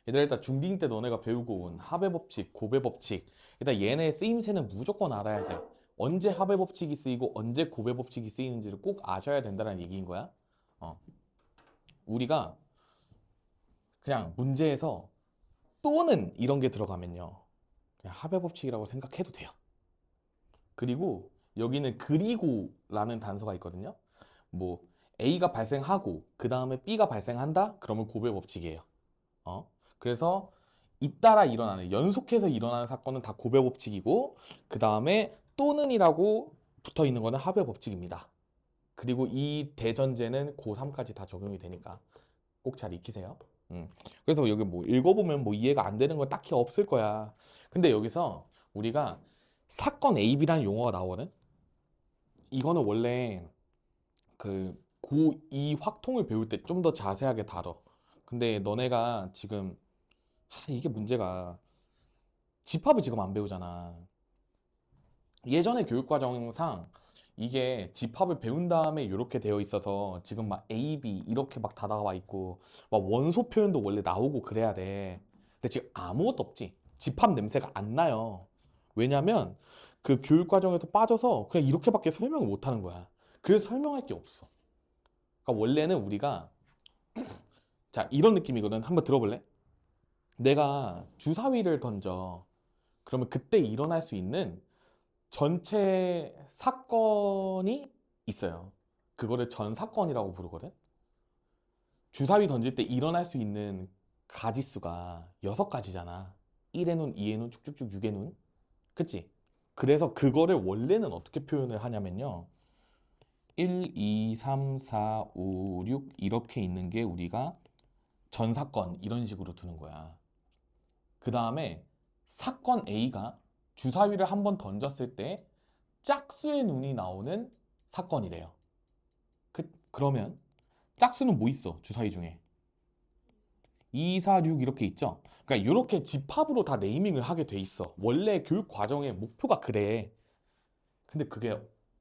얘들아, 일단 중딩 때 너네가 배우고 온 합의 법칙, 곱의 법칙. 일단 얘네의 쓰임새는 무조건 알아야 돼. 언제 합의 법칙이 쓰이고 언제 곱의 법칙이 쓰이는지를 꼭 아셔야 된다는 얘기인 거야. 어. 우리가 그냥 문제에서 또는 이런 게 들어가면요. 그냥 합의 법칙이라고 생각해도 돼요. 그리고 여기는 그리고라는 단서가 있거든요. 뭐 A가 발생하고 그 다음에 B가 발생한다? 그러면 곱의 법칙이에요. 그래서 잇따라 일어나는 연속해서 일어나는 사건은 다 곱의 법칙이고 그 다음에 또는이라고 붙어 있는 거는 합의 법칙입니다. 그리고 이 대전제는 고3까지 다 적용이 되니까 꼭 잘 익히세요. 그래서 여기 뭐 읽어보면 뭐 이해가 안 되는 거 딱히 없을 거야. 근데 여기서 우리가 사건 A, B라는 용어가 나오거든. 이거는 원래 그 고2 확통을 배울 때 좀 더 자세하게 다뤄. 근데 너네가 지금 이게 문제가 집합을 지금 안 배우잖아. 예전에 교육과정상 이게 집합을 배운 다음에 이렇게 되어 있어서 지금 막 A, B 이렇게 막 다 나와 있고 막 원소 표현도 원래 나오고 그래야 돼. 근데 지금 아무것도 없지. 집합 냄새가 안 나요. 왜냐면 그 교육과정에서 빠져서 그냥 이렇게밖에 설명을 못 하는 거야. 그래서 설명할 게 없어. 그러니까 원래는 우리가 자 이런 느낌이거든. 한번 들어볼래? 내가 주사위를 던져. 그러면 그때 일어날 수 있는 전체 사건이 있어요. 그거를 전 사건이라고 부르거든. 주사위 던질 때 일어날 수 있는 가지수가 6가지잖아. 1의 눈, 2의 눈, 쭉쭉쭉 6의 눈. 그치? 그래서 그거를 원래는 어떻게 표현을 하냐면요. 1, 2, 3, 4, 5, 6 이렇게 있는 게 우리가 전 사건 이런 식으로 두는 거야. 그 다음에 사건 A가 주사위를 한번 던졌을 때 짝수의 눈이 나오는 사건이래요. 그러면 짝수는 뭐 있어? 주사위 중에 2, 4, 6 이렇게 있죠? 그러니까 이렇게 집합으로 다 네이밍을 하게 돼 있어. 원래 교육 과정의 목표가 그래. 근데 그게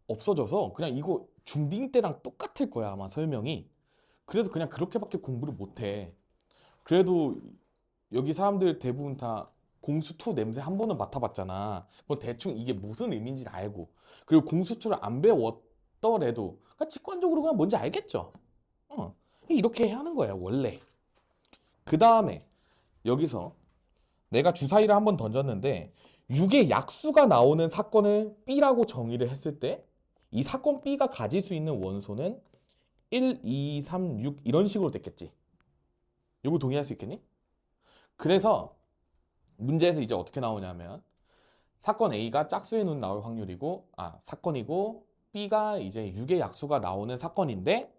없어져서 그냥 이거 중딩 때랑 똑같을 거야 아마 설명이. 그래서 그냥 그렇게밖에 공부를 못 해. 그래도 여기 사람들 대부분 다 공수2 냄새 한 번은 맡아봤잖아. 뭐 대충 이게 무슨 의미인지 알고. 그리고 공수2를 안 배웠더라도 그러니까 직관적으로 그냥 뭔지 알겠죠. 이렇게 해야 하는 거야 원래. 그 다음에 여기서 내가 주사위를 한 번 던졌는데 6의 약수가 나오는 사건을 B라고 정의를 했을 때 이 사건 B가 가질 수 있는 원소는 1, 2, 3, 6 이런 식으로 됐겠지. 이거 동의할 수 있겠니? 그래서 문제에서 이제 어떻게 나오냐면 사건 A가 짝수의 눈 나올 확률이고 사건이고 B가 이제 6의 약수가 나오는 사건인데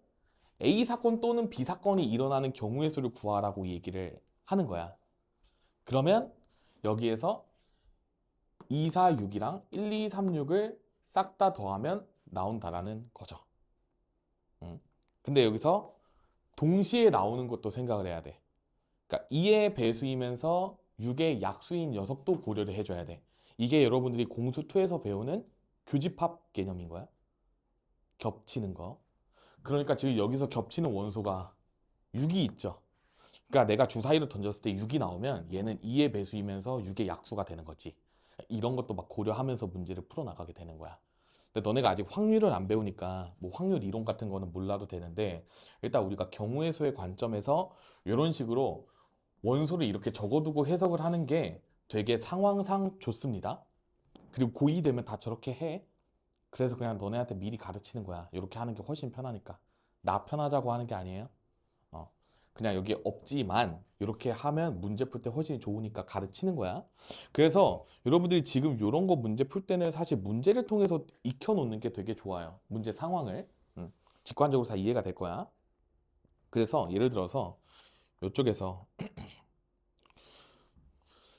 A 사건 또는 B 사건이 일어나는 경우의 수를 구하라고 얘기를 하는 거야. 그러면 여기에서 2, 4, 6이랑 1, 2, 3, 6을 싹 다 더하면 나온다라는 거죠. 근데 여기서 동시에 나오는 것도 생각을 해야 돼. 그러니까 2의 배수이면서 6의 약수인 녀석도 고려를 해줘야 돼. 이게 여러분들이 공수2에서 배우는 교집합 개념인 거야. 겹치는 거. 그러니까 지금 여기서 겹치는 원소가 6이 있죠. 그러니까 내가 주사위를 던졌을 때 6이 나오면 얘는 2의 배수이면서 6의 약수가 되는 거지. 이런 것도 막 고려하면서 문제를 풀어나가게 되는 거야. 근데 너네가 아직 확률을 안 배우니까 뭐 확률 이론 같은 거는 몰라도 되는데 일단 우리가 경우의 수의 관점에서 이런 식으로 원소를 이렇게 적어두고 해석을 하는 게 되게 상황상 좋습니다. 그리고 고2 되면 다 저렇게 해. 그래서 그냥 너네한테 미리 가르치는 거야. 이렇게 하는 게 훨씬 편하니까. 나 편하자고 하는 게 아니에요. 어. 그냥 여기 없지만 이렇게 하면 문제 풀 때 훨씬 좋으니까 가르치는 거야. 그래서 여러분들이 지금 이런 거 문제 풀 때는 사실 문제를 통해서 익혀놓는 게 되게 좋아요. 문제 상황을. 직관적으로 다 이해가 될 거야. 그래서 예를 들어서 이쪽에서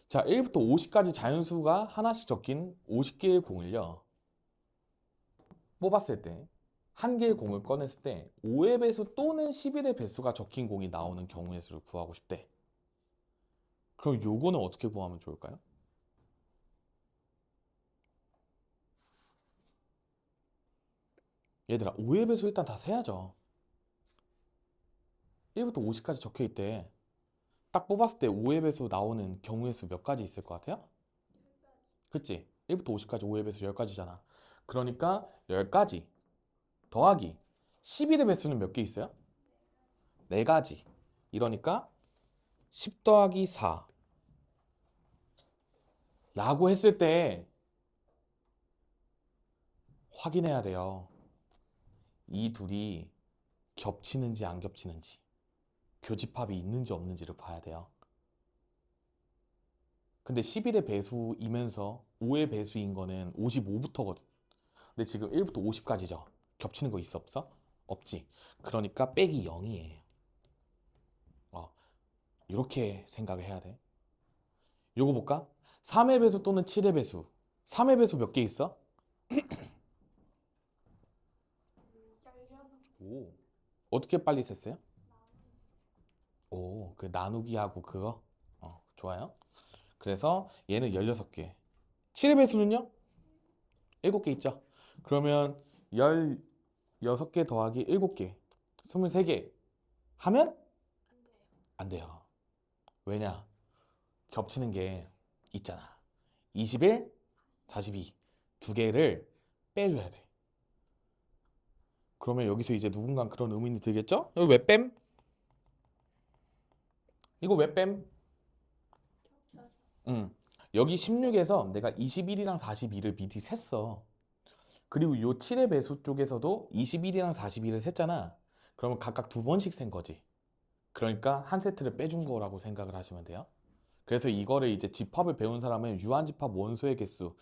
자 1부터 50까지 자연수가 하나씩 적힌 50개의 공을요. 뽑았을 때 한 개의 공을 꺼냈을 때 5의 배수 또는 11의 배수가 적힌 공이 나오는 경우의 수를 구하고 싶대. 그럼 요거는 어떻게 구하면 좋을까요? 얘들아 5의 배수 일단 다 세야죠. 1부터 50까지 적혀 있대. 딱 뽑았을 때 5의 배수 나오는 경우의 수 몇 가지 있을 것 같아요? 그치? 1부터 50까지 5의 배수 10가지잖아. 그러니까 10가지 더하기 11의 배수는 몇 개 있어요? 4가지. 이러니까 10 더하기 4 라고 했을 때 확인해야 돼요. 이 둘이 겹치는지 안 겹치는지, 교집합이 있는지 없는지를 봐야 돼요. 근데 11의 배수이면서 5의 배수인 거는 55부터거든. 근데 지금 1부터 50까지죠. 겹치는 거 있어 없어? 없지. 그러니까 빼기 0이에요. 이렇게 생각을 해야 돼. 요거 볼까? 3의 배수 또는 7의 배수. 3의 배수 몇 개 있어? 오. 어떻게 빨리 셌어요? 오, 그 나누기하고 그거? 좋아요. 그래서 얘는 16개. 7의 배수는요? 7개 있죠? 그러면 16개 더하기 7개. 23개. 하면? 안 돼요. 왜냐? 겹치는 게 있잖아. 21, 42. 두 개를 빼줘야 돼. 그러면 여기서 이제 누군가 그런 의문이 들겠죠? 여기 왜 뺨? 이거 왜 뺨? 여기 16에서 내가 21이랑 42를 미리 셌어. 그리고 요 7의 배수 쪽에서도 21이랑 42를 셌잖아. 그러면 각각 2번씩 센 거지. 그러니까 한 세트를 빼준 거라고 생각을 하시면 돼요. 그래서 이거를 이제 집합을 배운 사람은 유한집합 원소의 개수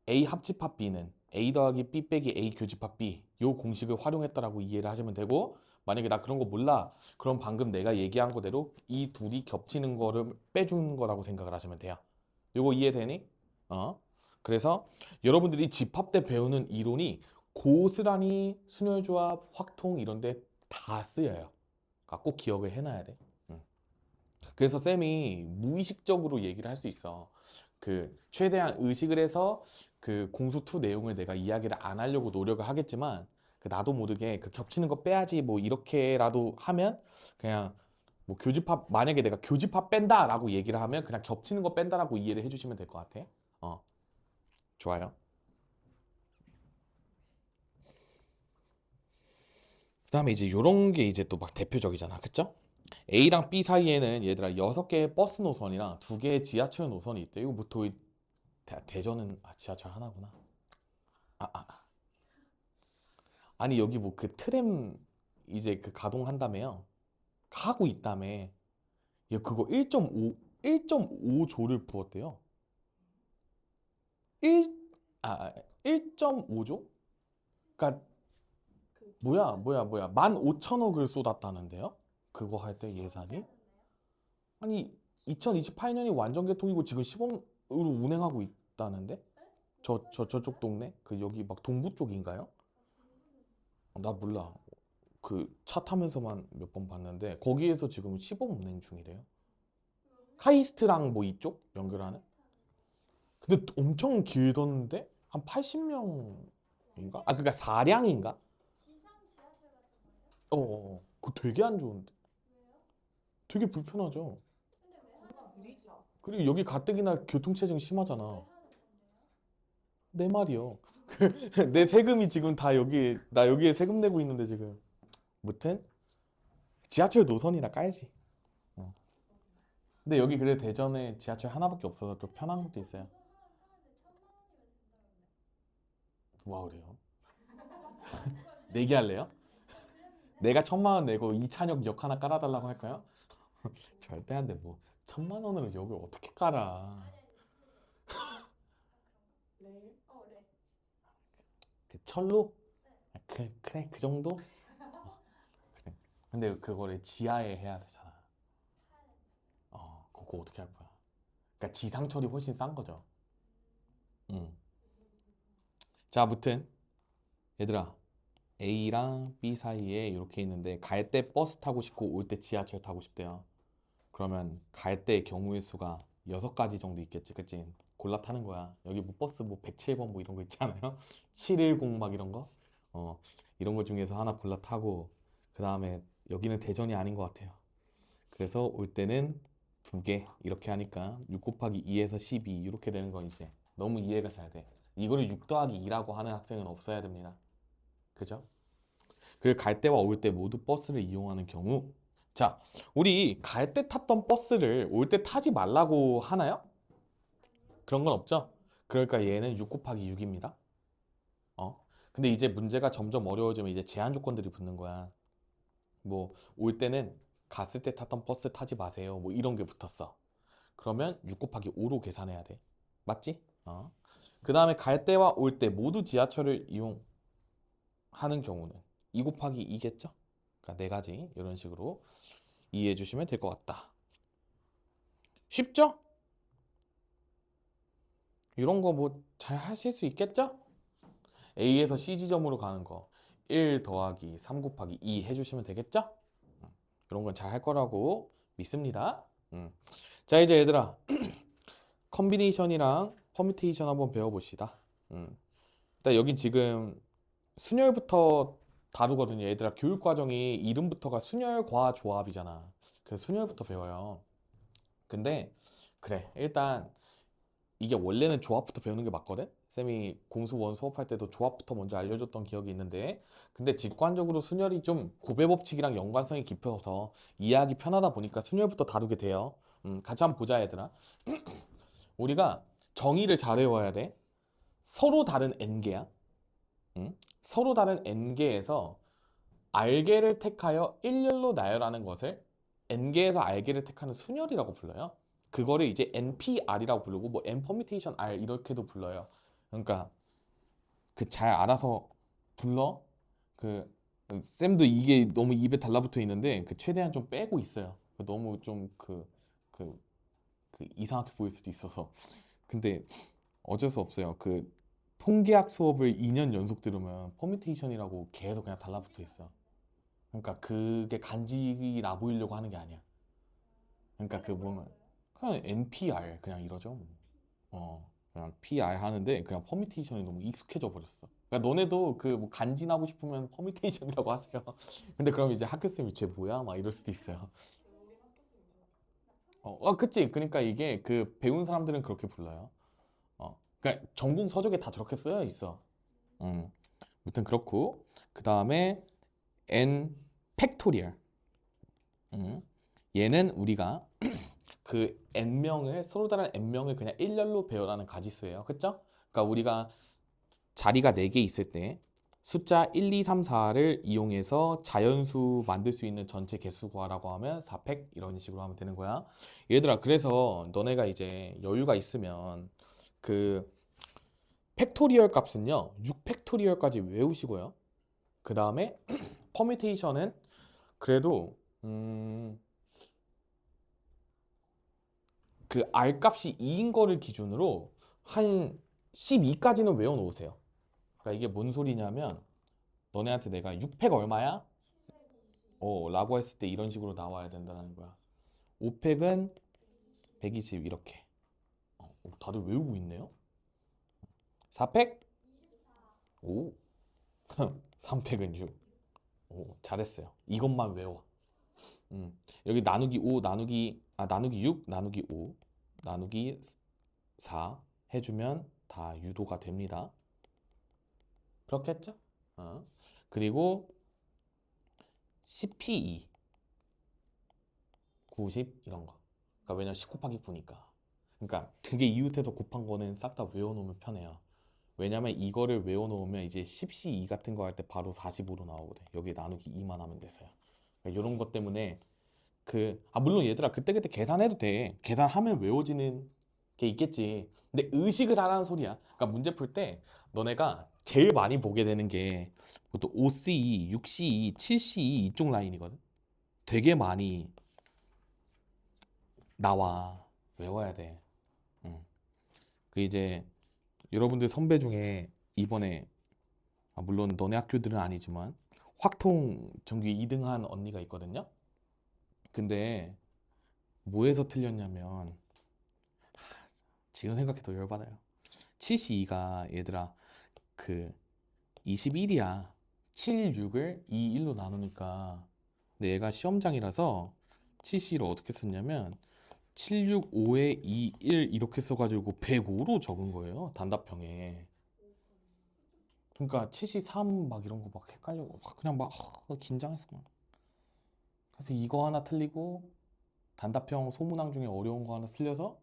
A 합집합 B는 A 더하기 B 빼기 A 교집합 B 요 공식을 활용했다라고 이해를 하시면 되고, 만약에 나 그런 거 몰라, 그럼 방금 내가 얘기한 거대로 이 둘이 겹치는 거를 빼준 거라고 생각을 하시면 돼요. 요거 이해되니? 그래서 여러분들이 집합 때 배우는 이론이 고스란히 순혈조합, 확통 이런 데 다 쓰여요. 그러니까 꼭 기억을 해놔야 돼. 그래서 쌤이 무의식적으로 얘기를 할 수 있어. 그 최대한 의식을 해서 그 공수 2 내용을 내가 이야기를 안 하려고 노력을 하겠지만, 그 나도 모르게 그 겹치는 거 빼야지 뭐 이렇게라도 하면, 그냥 뭐 교집합, 만약에 내가 교집합 뺀다라고 얘기를 하면 그냥 겹치는 거 뺀다라고 이해를 해주시면 될 것 같아. 좋아요. 그다음에 이제 요런 게 이제 또 막 대표적이잖아, 그쵸? A랑 B 사이에는 얘들아 6개의 버스 노선이랑 2개의 지하철 노선이 있대. 이거 뭐또 대전은 지하철 하나구나. 아, 아, 아. 아니 여기 뭐 그 트램 이제 그 가동한다며요. 하고 있다며. 얘 그거 1.5조를 부었대요. 1 1.5조? 그러니까 뭐야 15,000억을 쏟았다는데요? 그거 할 때 예산이? 아니 2028년이 완전 개통이고 지금 시범으로 운행하고 있다는데? 저쪽 동네? 그 여기 막 동부 쪽인가요? 나 몰라. 그 차 타면서만 몇 번 봤는데 거기에서 지금 시범 운행 중이래요. 카이스트랑 뭐 이쪽 연결하는? 근데 엄청 길던데? 한 80명인가? 그러니까 4량인가? 그거 되게 안 좋은데. 되게 불편하죠. 그리고 여기 가뜩이나 교통체증 심하잖아. 내 말이요. 내 세금이 지금 다 여기, 나 여기에 세금 내고 있는데 지금. 무튼 지하철 노선이나 까야지. 어. 근데 여기 그래 대전에 지하철 하나밖에 없어서 좀 편한 것도 있어요. 누가 그래요? 내기할래요? 내가 1,000만 원 내고 이찬혁 역 하나 깔아달라고 할까요? 절대 안 돼. 뭐 1,000만 원으로 역을 어떻게 깔아? 그 철로? 그래 그 정도? 그래. 근데 그거를 지하에 해야 되잖아. 그거 어떻게 할 거야? 그러니까 지상철이 훨씬 싼 거죠. 응. 자, 아무튼 얘들아, A랑 B 사이에 이렇게 있는데 갈 때 버스 타고 싶고 올 때 지하철 타고 싶대요. 그러면 갈 때 경우의 수가 6가지 정도 있겠지, 그치? 골라 타는 거야. 여기 뭐 버스 뭐 107번 뭐 이런 거 있잖아요. 710 막 이런 거. 어, 이런 거 중에서 하나 골라 타고, 그 다음에 여기는 대전이 아닌 것 같아요. 그래서 올 때는 두 개 이렇게 하니까 6 곱하기 2에서 12 이렇게 되는 거 이제 너무 이해가 잘 돼. 이거를 6 더하기 2라고 하는 학생은 없어야 됩니다. 그죠? 그 갈 때와 올 때 모두 버스를 이용하는 경우 자, 우리 갈 때 탔던 버스를 올 때 타지 말라고 하나요? 그런 건 없죠? 그러니까 얘는 6 곱하기 6입니다. 근데 이제 문제가 점점 어려워지면 이제 제한 조건들이 붙는 거야. 뭐 올 때는 갔을 때 탔던 버스 타지 마세요. 뭐 이런 게 붙었어. 그러면 6 곱하기 5로 계산해야 돼. 맞지? 그 다음에 갈 때와 올 때 모두 지하철을 이용하는 경우는 2 곱하기 2겠죠? 그러니까 네 가지 이런 식으로 이해해 주시면 될 것 같다. 쉽죠? 이런 거 뭐 잘 하실 수 있겠죠? A에서 C 지점으로 가는 거 1 더하기 3 곱하기 2 해주시면 되겠죠? 이런 건 잘 할 거라고 믿습니다. 자, 이제 얘들아 컨비네이션이랑 퍼뮤테이션 한번 배워봅시다. 일단 여긴 지금 순열부터 다루거든요. 얘들아 교육과정이 이름부터가 순열과 조합이잖아. 그래서 순열부터 배워요. 근데 그래 일단 이게 원래는 조합부터 배우는 게 맞거든? 쌤이 공수원 수업할 때도 조합부터 먼저 알려줬던 기억이 있는데 근데 직관적으로 순열이 좀 고배 법칙이랑 연관성이 깊어서 이해하기 편하다 보니까 순열부터 다루게 돼요. 같이 한번 보자 얘들아. 우리가 정의를 잘 외워야 돼. 서로 다른 n개야. 서로 다른 n개에서 r개를 택하여 일렬로 나열하는 것을 n개에서 r개를 택하는 순열이라고 불러요. 그거를 이제 NPR이라고 부르고 뭐 N 퍼뮤테이션 R 이렇게도 불러요. 그러니까 그 잘 알아서 불러. 그 쌤도 이게 너무 입에 달라붙어 있는데 그 최대한 좀 빼고 있어요. 너무 좀 그 이상하게 보일 수도 있어서. 근데 어쩔 수 없어요. 그 통계학 수업을 2년 연속 들으면 퍼뮤테이션이라고 계속 그냥 달라붙어 있어. 그러니까 그게 간직이 나 보이려고 하는 게 아니야. 그러니까 그 보면 그냥 NPR 그냥 이러죠. 그냥 PR 하는데 그냥 퍼뮤테이션이 너무 익숙해져 버렸어. 그러니까 너네도 그 뭐 간지나고 싶으면 퍼뮤테이션이라고 하세요. 근데 그럼 이제 학교쌤이 쟤 뭐야? 막 이럴 수도 있어요. 그치. 그러니까 이게 그 배운 사람들은 그렇게 불러요. 그러니까 전공 서적에 다 저렇게 쓰여 있어. 음, 아무튼 그렇고 그 다음에 n 팩토리얼. 얘는 우리가 그 n명을 서로 다른 n명을 그냥 일렬로 배열하는 가지수예요. 그쵸? 그러니까 우리가 자리가 4개 있을 때 숫자 1, 2, 3, 4를 이용해서 자연수 만들 수 있는 전체 개수 구하라고 하면 4팩 이런 식으로 하면 되는 거야. 얘들아 그래서 너네가 이제 여유가 있으면 그 팩토리얼 값은요 6팩토리얼까지 외우시고요. 그 다음에 퍼뮤테이션은 그래도 그 R 값이 2인 거를 기준으로 한 12까지는 외워놓으세요. 그러니까 이게 뭔 소리냐면 너네한테 내가 6팩 얼마야? 라고 했을 때 이런 식으로 나와야 된다는 거야. 5팩은 120 이렇게. 다들 외우고 있네요. 4팩? 오. 3팩은 6. 오, 잘했어요. 이것만 외워. 여기 나누기 5, 나누기 6, 나누기 5, 나누기 4 해주면 다 유도가 됩니다. 그렇겠죠? 그리고 CPE 90 이런 거. 그러니까 왜냐면 10 곱하기 9니까. 그러니까 두 개 이웃해서 곱한 거는 싹 다 외워놓으면 편해요. 왜냐면 이거를 외워놓으면 이제 10C2 같은 거 할 때 바로 45로 나오거든. 여기 나누기 2만 하면 됐어요. 그러니까 이런 것 때문에 물론 얘들아 그때그때 계산해도 돼. 계산하면 외워지는 게 있겠지. 근데 의식을 하라는 소리야. 그러니까 문제 풀 때 너네가 제일 많이 보게 되는 게 그것도 5CE, 6CE, 7CE 이쪽 라인이거든. 되게 많이 나와. 외워야 돼. 응. 그 이제 여러분들 선배 중에 이번에 물론 너네 학교들은 아니지만 확통 전교 2등한 언니가 있거든요. 근데 뭐에서 틀렸냐면 지금 생각해도 열받아요. 72가 얘들아 그 21이야. 7, 6을 2, 1로 나누니까 근데 얘가 시험장이라서 7C를 어떻게 썼냐면 765에 21 이렇게 써가지고 105로 적은 거예요. 단답형에. 그러니까 73 막 이런 거 막 헷갈려고 막 그냥 막 긴장했어. 막. 그래서 이거 하나 틀리고 단답형 소문항 중에 어려운 거 하나 틀려서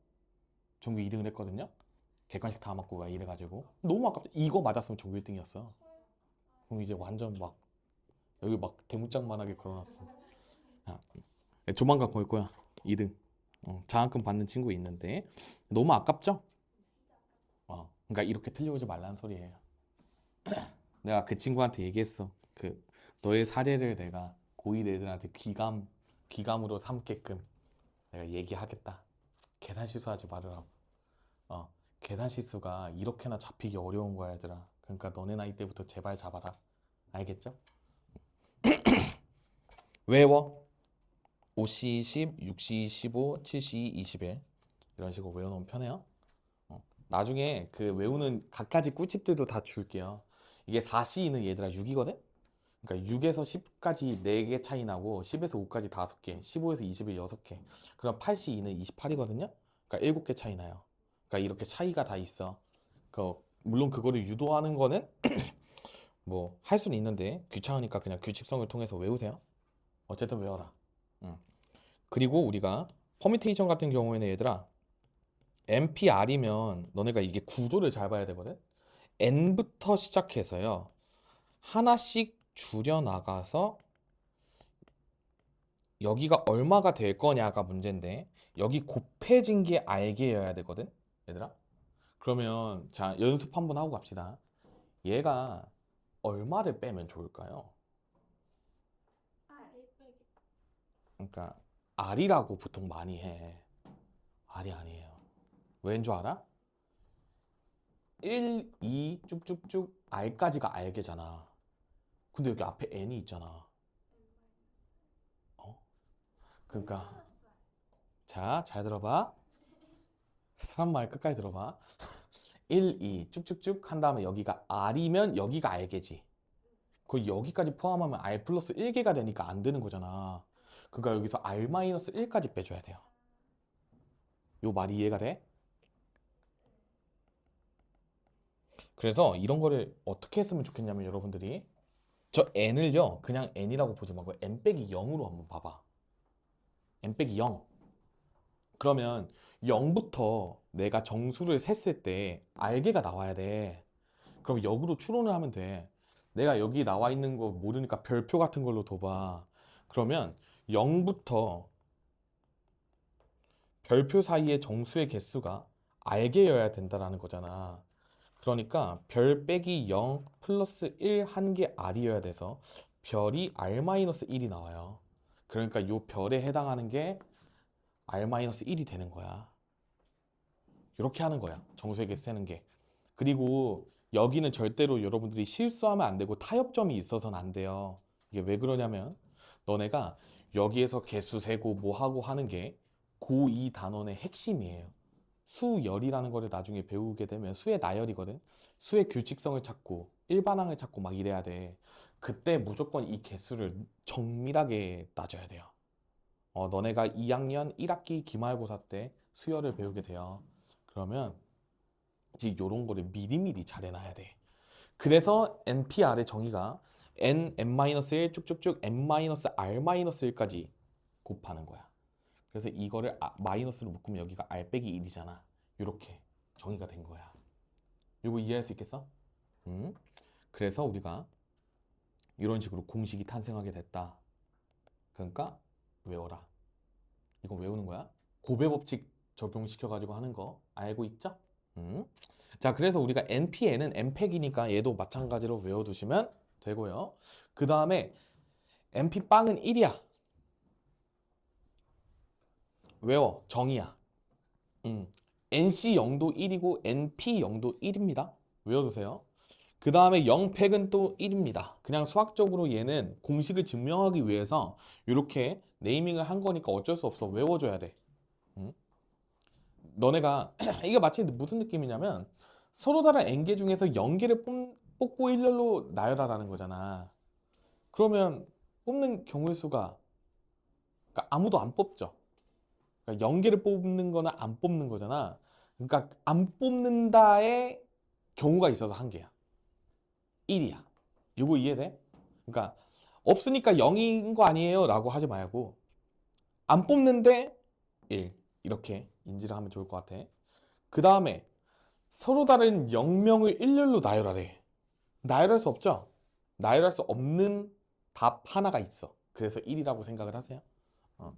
전교 2등을 했거든요. 객관식 다 맞고 막 이래가지고 너무 아깝다. 이거 맞았으면 전교 1등이었어. 그럼 이제 완전 막 여기 막 대문짝만하게 걸어놨어. 야, 조만간 걸 거야. 2등. 장학금 받는 친구 있는데 너무 아깝죠? 그러니까 이렇게 틀려오지 말라는 소리예요. 내가 그 친구한테 얘기했어. 그 너의 사례를 내가 고1 애들한테 귀감으로 삼게끔 내가 얘기하겠다. 계산 실수하지 말으라고. 어, 계산 실수가 이렇게나 잡히기 어려운 거야, 얘들아. 그러니까 너네 나이 때부터 제발 잡아라. 알겠죠? 외워. 5C 10, 6C 15, 7C 21 이런 식으로 외워놓으면 편해요. 나중에 그 외우는 각가지 꿀팁들도 다 줄게요. 이게 4C는 얘들아 6이거든? 그러니까 6에서 10까지 4개 차이 나고 10에서 5까지 5개, 15에서 21 6개. 그럼 8C2는 28이거든요? 그러니까 7개 차이 나요. 그러니까 이렇게 차이가 다 있어. 물론 그거를 유도하는 거는 뭐 할 수는 있는데 귀찮으니까 그냥 규칙성을 통해서 외우세요. 어쨌든 외워라. 응. 그리고 우리가 퍼미테이션 같은 경우에는 얘들아 NPR이면 너네가 이게 구조를 잘 봐야 되거든. N부터 시작해서요. 하나씩 줄여나가서 여기가 얼마가 될 거냐가 문제인데 여기 곱해진 게 알게여야 되거든. 얘들아. 그러면 자 연습 한번 하고 갑시다. 얘가 얼마를 빼면 좋을까요? 그러니까 R이라고 보통 많이 해. R이 아니에요. 왠 줄 알아? 1, 2 쭉쭉쭉 R까지가 알게잖아. 근데 여기 앞에 N이 있잖아. 어? 그러니까 자, 잘 들어봐. 사람 말 끝까지 들어봐. 1, 2 쭉쭉쭉 한 다음에 여기가 R이면 여기가 R개지. 그 여기까지 포함하면 R 플러스 1개가 되니까 안 되는 거잖아. 그러니까 여기서 R-1까지 빼줘야 돼요. 요 말이 이해가 돼? 그래서 이런 거를 어떻게 했으면 좋겠냐면 여러분들이 저 n을요 그냥 n이라고 보지 말고 n 빼기 0으로 한번 봐봐. n 빼기 0. 그러면 0부터 내가 정수를 셌을 때 알게가 나와야 돼. 그럼 역으로 추론을 하면 돼. 내가 여기 나와 있는 거 모르니까 별표 같은 걸로 둬봐. 그러면 0부터 별표 사이의 정수의 개수가 알게여야 된다라는 거잖아. 그러니까 별 빼기 0 플러스 1 한 개 R이어야 돼서 별이 R-1이 나와요. 그러니까 요 별에 해당하는 게 R-1이 되는 거야. 이렇게 하는 거야. 정수의 개수 세는 게. 그리고 여기는 절대로 여러분들이 실수하면 안 되고 타협점이 있어서는 안 돼요. 이게 왜 그러냐면 너네가 여기에서 개수 세고 뭐 하고 하는 게 고2 단원의 핵심이에요. 수열이라는 거를 나중에 배우게 되면 수의 나열이거든. 수의 규칙성을 찾고 일반항을 찾고 막 이래야 돼. 그때 무조건 이 개수를 정밀하게 따져야 돼요. 너네가 2학년 1학기 기말고사 때 수열을 배우게 돼요. 그러면 이제 요런 거를 미리미리 잘 해놔야 돼. 그래서 NPR의 정의가 N, N-1 쭉쭉쭉 N-R-1까지 곱하는 거야. 그래서 이거를 마이너스로 묶으면 여기가 R 빼기 1이잖아. 이렇게 정의가 된 거야. 이거 이해할 수 있겠어? 그래서 우리가 이런 식으로 공식이 탄생하게 됐다. 그러니까 외워라. 이거 외우는 거야. 고배 법칙 적용시켜가지고 하는 거 알고 있죠? 자, 그래서 우리가 NPN은 N팩이니까 얘도 마찬가지로 외워두시면 되고요. 그 다음에 NP빵은 1이야. 외워. 정의야. NC 0도 1이고 NP 0도 1입니다. 외워두세요. 그 다음에 0팩은 또 1입니다. 그냥 수학적으로 얘는 공식을 증명하기 위해서 이렇게 네이밍을 한 거니까 어쩔 수 없어. 외워줘야 돼. 너네가 이게 마치 무슨 느낌이냐면 서로 다른 n개 중에서 0개를 뽑고 일렬로 나열하라는 거잖아. 그러면 뽑는 경우의 수가 그러니까 아무도 안 뽑죠. 그러니까 0개를 뽑는 거나 안 뽑는 거잖아. 그러니까 안 뽑는다의 경우가 있어서 한 개야. 1이야. 이거 이해돼? 그러니까 없으니까 0인 거 아니에요 라고 하지 말고 안 뽑는데 1 이렇게 인지를 하면 좋을 것 같아. 그 다음에 서로 다른 0명을 일렬로 나열하래. 나열할 수 없죠? 나열할 수 없는 답 하나가 있어. 그래서 1이라고 생각을 하세요. 어.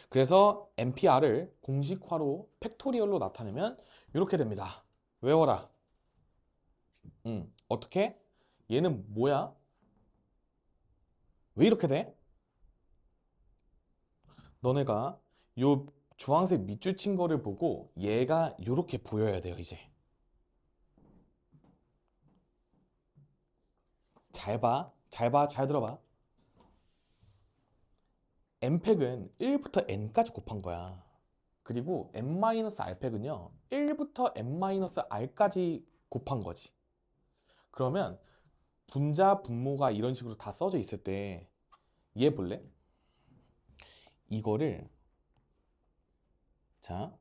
그래서 NPR을 공식화로 팩토리얼로 나타내면 이렇게 됩니다. 외워라. 어떻게? 얘는 뭐야? 왜 이렇게 돼? 너네가 요 주황색 밑줄 친 거를 보고 얘가 이렇게 보여야 돼요, 이제. 잘 봐. 잘 봐. 잘 들어봐. n팩은 1부터 n까지 곱한 거야. 그리고 n-r팩은요 1부터 n-r까지 곱한 거지. 그러면 분자, 분모가 이런 식으로 다 써져 있을 때 얘 볼래? 이거를 자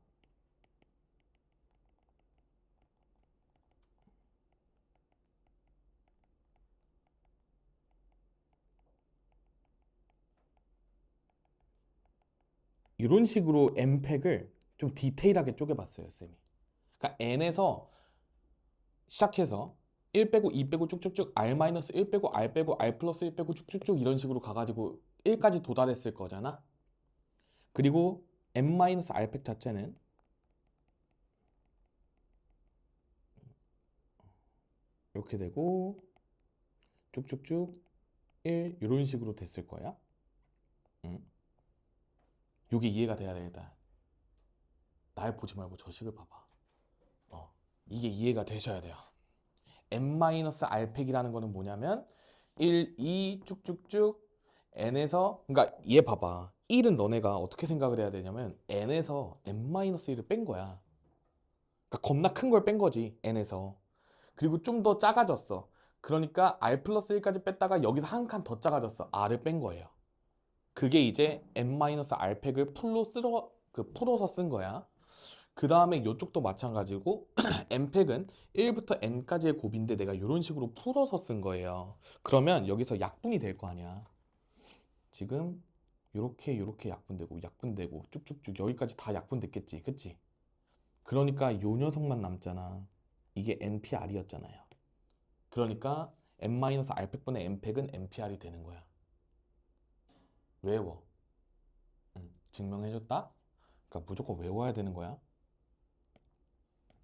이런 식으로 n팩을 좀 디테일하게 쪼개봤어요, 쌤이. 그러니까 n에서 시작해서 1 빼고 2 빼고 쭉쭉쭉 r-1 빼고 r 빼고 r 플러스 1 빼고 쭉쭉쭉 이런 식으로 가가지고 1까지 도달했을 거잖아. 그리고 n-r팩 자체는 이렇게 되고 쭉쭉쭉 1 이런 식으로 됐을 거야. 응? 요게 이해가 돼야 되겠다. 날 보지 말고 저 식을 봐봐. 이게 이해가 되셔야 돼요. n-r팩이라는 거는 뭐냐면 1, 2 쭉쭉쭉 n에서 그러니까 얘 봐봐. 1은 너네가 어떻게 생각을 해야 되냐면 n에서 n-1을 뺀 거야. 그러니까 겁나 큰 걸 뺀 거지 n에서. 그리고 좀 더 작아졌어. 그러니까 r 플러스 1까지 뺐다가 여기서 한 칸 더 작아졌어. r을 뺀 거예요. 그게 이제 n-r팩을 풀어서 쓴 거야. 그 다음에 이쪽도 마찬가지고 n팩은 1부터 n까지의 곱인데 내가 이런 식으로 풀어서 쓴 거예요. 그러면 여기서 약분이 될 거 아니야. 지금 요렇게 약분되고 쭉쭉쭉 여기까지 다 약분됐겠지. 그치? 그러니까 요 녀석만 남잖아. 이게 NPR이었잖아요. 그러니까 n-r팩분의 n팩은 NPR이 되는 거야. 외워. 증명해줬다? 그러니까 무조건 외워야 되는 거야.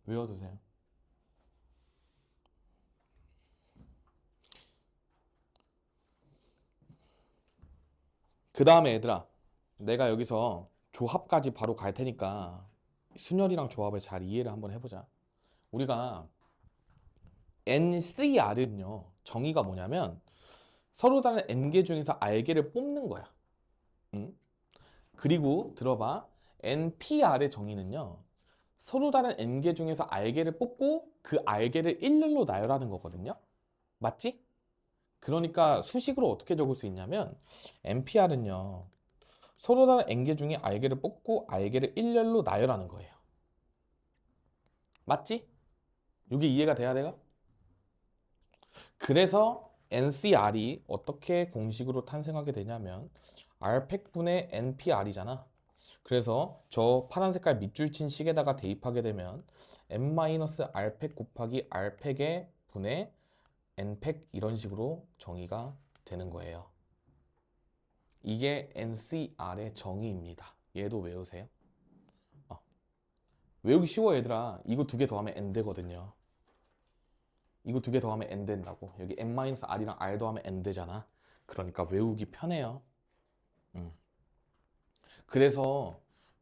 외워두세요. 그 다음에 얘들아, 내가 여기서 조합까지 바로 갈 테니까 순열이랑 조합을 잘 이해를 한번 해보자. 우리가 NCR은요, 정의가 뭐냐면 서로 다른 N개 중에서 R개를 뽑는 거야. 응? 그리고 들어봐. NPR의 정의는요, 서로 다른 N개 중에서 R개를 뽑고 그 R개를 일렬로 나열하는 거거든요. 맞지? 그러니까 수식으로 어떻게 적을 수 있냐면 NPR은요, 서로 다른 n개 중에 r개를 뽑고 r개를 일렬로 나열하는 거예요. 맞지? 이게 이해가 돼야 돼가? 그래서 NCR이 어떻게 공식으로 탄생하게 되냐면 r팩분의 NPR이잖아. 그래서 저 파란 색깔 밑줄 친 식에다가 대입하게 되면 n-r팩 곱하기 r팩의 분의 n팩 이런 식으로 정의가 되는 거예요. 이게 NCR의 정의입니다. 얘도 외우세요. 외우기 쉬워 얘들아. 이거 두 개 더하면 n 되거든요. 이거 두 개 더하면 n 된다고. 여기 n-r이랑 r 더하면 n 되잖아. 그러니까 외우기 편해요. 그래서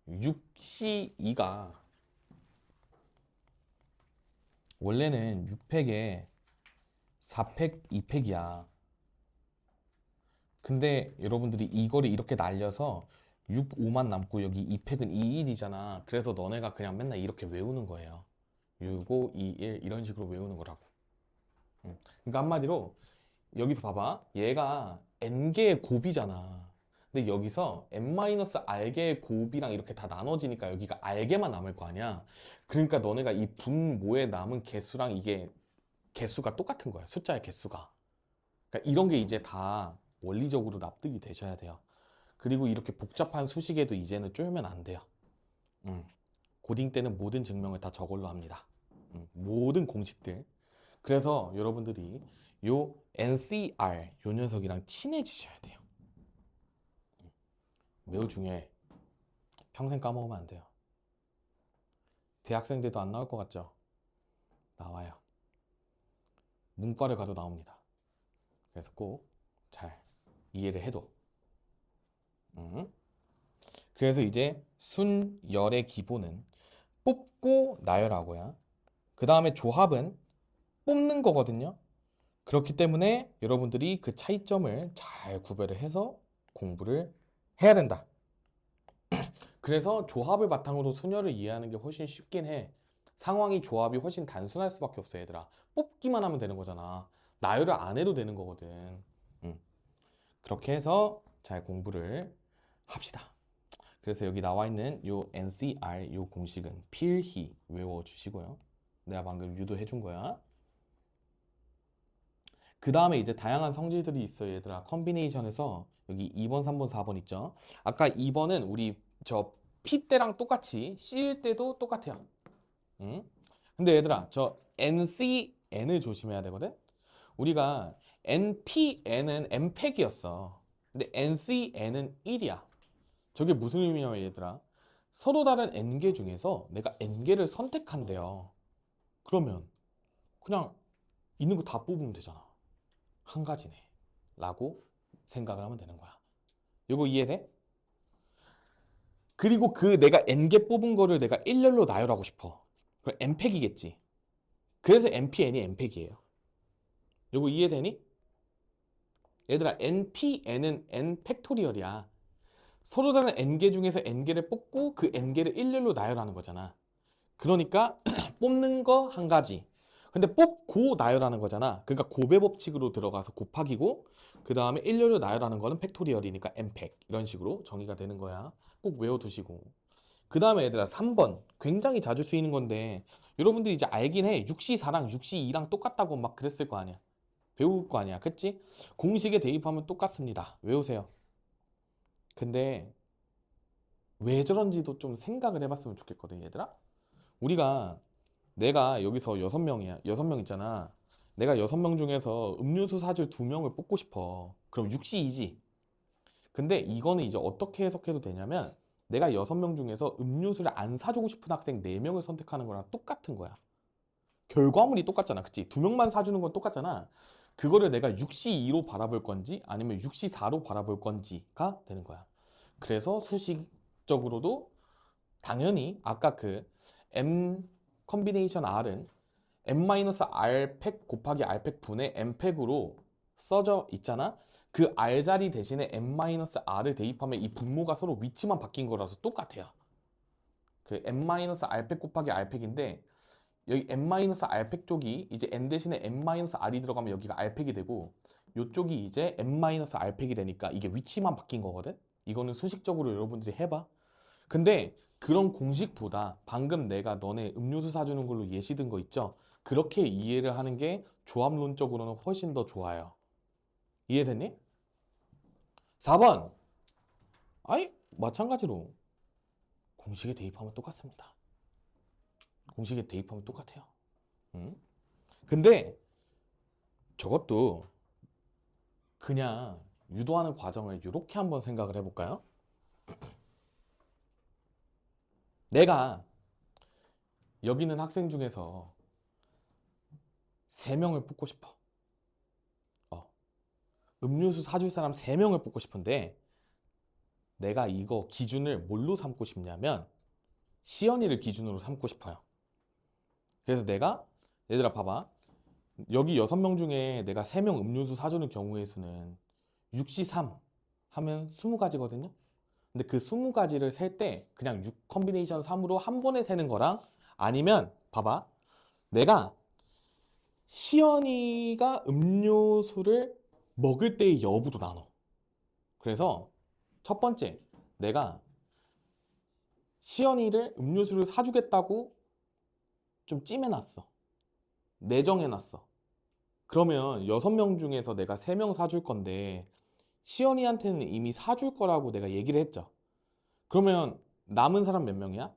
6C2가 원래는 6팩에 4팩, 2팩이야. 근데 여러분들이 이거를 이렇게 날려서 6, 5만 남고 여기 2팩은 2, 1이잖아. 그래서 너네가 그냥 맨날 이렇게 외우는 거예요. 6, 5, 2, 1 이런 식으로 외우는 거라고. 그러니까 한마디로 여기서 봐봐. 얘가 n개의 곱이잖아. 근데 여기서 n-r개의 곱이랑 이렇게 다 나눠지니까 여기가 r개만 남을 거 아니야. 그러니까 너네가 이 분모에 남은 개수랑 이게 개수가 똑같은 거야. 숫자의 개수가. 그러니까 이런 게 이제 다 원리적으로 납득이 되셔야 돼요. 그리고 이렇게 복잡한 수식에도 이제는 쫄면 안 돼요. 고딩 때는 모든 증명을 다 저걸로 합니다. 모든 공식들. 그래서 여러분들이 요 NCR 요 녀석이랑 친해지셔야 돼요. 매우 중요해. 평생 까먹으면 안 돼요. 대학생 때도 안 나올 것 같죠? 나와요. 문과를 가도 나옵니다. 그래서 꼭 잘 이해를 해둬. 그래서 이제 순열의 기본은 뽑고 나열하고요. 그 다음에 조합은 뽑는 거거든요. 그렇기 때문에 여러분들이 그 차이점을 잘 구별을 해서 공부를 해야 된다. 그래서 조합을 바탕으로 순열을 이해하는 게 훨씬 쉽긴 해. 상황이 조합이 훨씬 단순할 수밖에 없어, 얘들아. 뽑기만 하면 되는 거잖아. 나열을 안 해도 되는 거거든. 그렇게 해서 잘 공부를 합시다. 그래서 여기 나와 있는 요 NCR 요 공식은 필히 외워주시고요. 내가 방금 유도해 준 거야. 그 다음에 이제 다양한 성질들이 있어요, 얘들아. 컨비네이션에서 여기 2번, 3번, 4번 있죠. 아까 2번은 우리 저 P 때랑 똑같이 C일 때도 똑같아요. 응? 근데 얘들아, 저 NCN을 조심해야 되거든? 우리가 NPN은 M팩이었어. 근데 NCN은 1이야. 저게 무슨 의미냐면 얘들아, 서로 다른 N개 중에서 내가 N개를 선택한대요. 그러면 그냥 있는 거 다 뽑으면 되잖아. 한 가지네 라고 생각을 하면 되는 거야. 이거 이해돼? 그리고 그 내가 n개 뽑은 거를 내가 일렬로 나열하고 싶어. 그럼 n팩이겠지. 그래서 npn이 n팩이에요. 이거 이해되니? 얘들아, npn은 n 팩토리얼이야. 서로 다른 n개 중에서 n개를 뽑고 그 n개를 일렬로 나열하는 거잖아. 그러니까 뽑는 거 한 가지. 근데 뽑고 나열하는 거잖아. 그러니까 곱의 법칙으로 들어가서 곱하기고 그 다음에 일렬로 나열하는 거는 팩토리얼이니까 n팩 이런 식으로 정의가 되는 거야. 꼭 외워두시고. 그 다음에 얘들아 3번 굉장히 자주 쓰이는 건데 여러분들이 이제 알긴 해. 6C4랑 6C2랑 똑같다고 막 그랬을 거 아니야. 배울 거 아니야. 그치? 공식에 대입하면 똑같습니다. 외우세요. 근데 왜 저런지도 좀 생각을 해봤으면 좋겠거든, 얘들아. 우리가 내가 여기서 6명이야. 6명 있잖아. 내가 6명 중에서 음료수 사줄 2명을 뽑고 싶어. 그럼 6C2지. 근데 이거는 이제 어떻게 해석해도 되냐면 내가 6명 중에서 음료수를 안 사주고 싶은 학생 4명을 선택하는 거랑 똑같은 거야. 결과물이 똑같잖아. 그치? 2명만 사주는 건 똑같잖아. 그거를 내가 6C2로 바라볼 건지 아니면 6C4로 바라볼 건지가 되는 거야. 그래서 수식적으로도 당연히 아까 그 M 컨비네이션 R은 M-R 팩 곱하기 R 팩 분의 M 팩으로 써져 있잖아. 그 R 자리 대신에 M-R을 대입하면 이 분모가 서로 위치만 바뀐 거라서 똑같아요. 그 M-R 팩 곱하기 R 팩인데 여기 M-R 팩 쪽이 이제 N 대신에 M-R이 들어가면 여기가 R 팩이 되고 이쪽이 이제 M-R 팩이 되니까 이게 위치만 바뀐 거거든. 이거는 수식적으로 여러분들이 해봐. 근데 그런 공식보다 방금 내가 너네 음료수 사주는 걸로 예시 든 거 있죠? 그렇게 이해를 하는 게 조합론적으로는 훨씬 더 좋아요. 이해됐니? 4번. 아이, 마찬가지로 공식에 대입하면 똑같습니다. 공식에 대입하면 똑같아요. 응? 근데 저것도 그냥 유도하는 과정을 이렇게 한번 생각을 해볼까요? 내가 여기 있는 학생 중에서 3명을 뽑고 싶어. 음료수 사줄 사람 3명을 뽑고 싶은데 내가 이거 기준을 뭘로 삼고 싶냐면 시연이를 기준으로 삼고 싶어요. 그래서 내가 얘들아 봐봐. 여기 6명 중에 내가 3명 음료수 사주는 경우의 수는 6C3 하면 20가지거든요. 근데 그 20가지를 셀 때 그냥 6 컨비네이션 3으로 한 번에 세는 거랑 아니면 봐봐. 내가 시연이가 음료수를 먹을 때의 여부로 나눠. 그래서 첫 번째, 내가 시연이를 음료수를 사주겠다고 좀 찜해놨어. 내정해놨어. 그러면 6명 중에서 내가 3명 사줄 건데 시연이한테는 이미 사줄 거라고 내가 얘기를 했죠. 그러면 남은 사람 몇 명이야?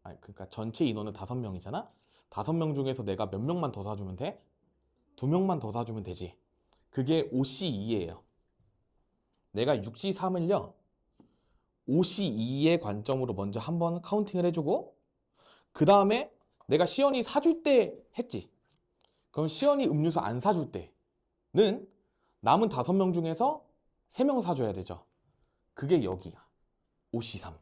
아니, 그러니까 전체 인원은 5명이잖아? 5명 중에서 내가 몇 명만 더 사주면 돼? 2명만 더 사주면 되지. 그게 5C2예요. 내가 6C3을요, 5C2의 관점으로 먼저 한번 카운팅을 해주고, 그 다음에 내가 시연이 사줄 때 했지. 그럼 시연이 음료수 안 사줄 때는 남은 5명 중에서 3명 사줘야 되죠. 그게 여기야. 5C3.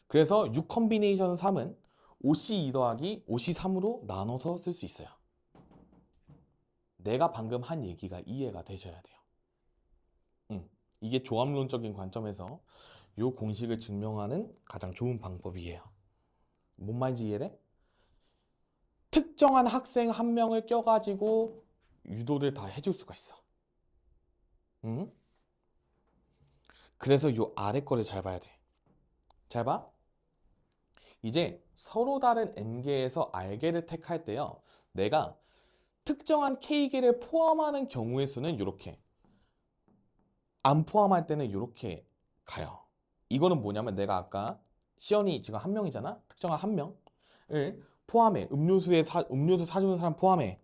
그래서 6 컨비네이션 3은 5C2 더하기 5C3으로 나눠서 쓸 수 있어요. 내가 방금 한 얘기가 이해가 되셔야 돼요. 이게 조합론적인 관점에서 이 공식을 증명하는 가장 좋은 방법이에요. 뭔 말인지 이해돼? 특정한 학생 한 명을 껴가지고 유도를 다 해줄 수가 있어. 응? 그래서 이 아래 거를 잘 봐야 돼. 잘 봐. 이제 서로 다른 n개에서 r개를 택할 때요, 내가 특정한 k개를 포함하는 경우의 수는 이렇게, 안 포함할 때는 이렇게 가요. 이거는 뭐냐면 내가 아까 시연이 지금 1명이잖아? 특정한 1명을 포함해. 음료수 사주는 사람 포함해.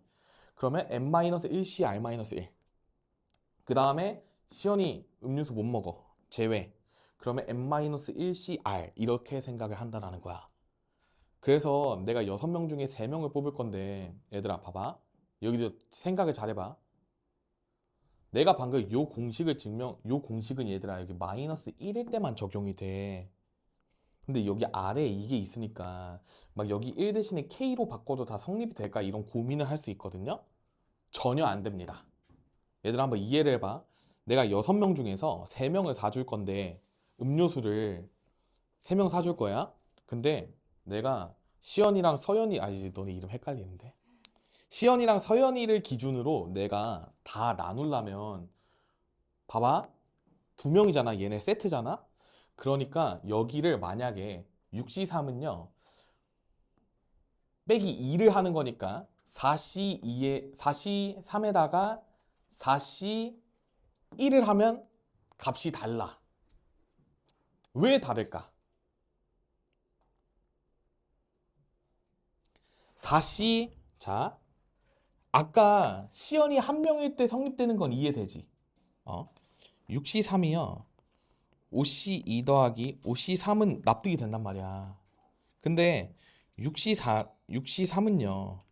그러면 n-1c r-1. 그 다음에 시연이 음료수 못 먹어. 제외. 그러면 n-1c r 이렇게 생각을 한다는 거야. 그래서 내가 6명 중에 3명을 뽑을 건데 얘들아 봐봐. 여기도 생각을 잘해봐. 내가 방금 요 공식은 얘들아 여기 -1일 때만 적용이 돼. 근데 여기 아래에 이게 있으니까 막 여기 1 대신에 K로 바꿔도 다 성립이 될까 이런 고민을 할 수 있거든요. 전혀 안 됩니다. 얘들아 한번 이해를 해봐. 내가 6명 중에서 3명을 사줄 건데 음료수를 3명 사줄 거야. 근데 내가 시연이랑 서연이, 아니 너네 이름 헷갈리는데, 시연이랑 서연이를 기준으로 내가 다 나누려면 봐봐, 2명이잖아. 얘네 세트잖아. 그러니까 여기를 만약에 6C3은요 빼기 2를 하는 거니까 4C3에다가 4C1을 하면 값이 달라. 왜 다를까? 4C, 자, 아까 시연이 1명일 때 성립되는 건 이해되지? 6C3이요 5C2 더하기 5C3은 납득이 된단 말이야. 근데 6C3은요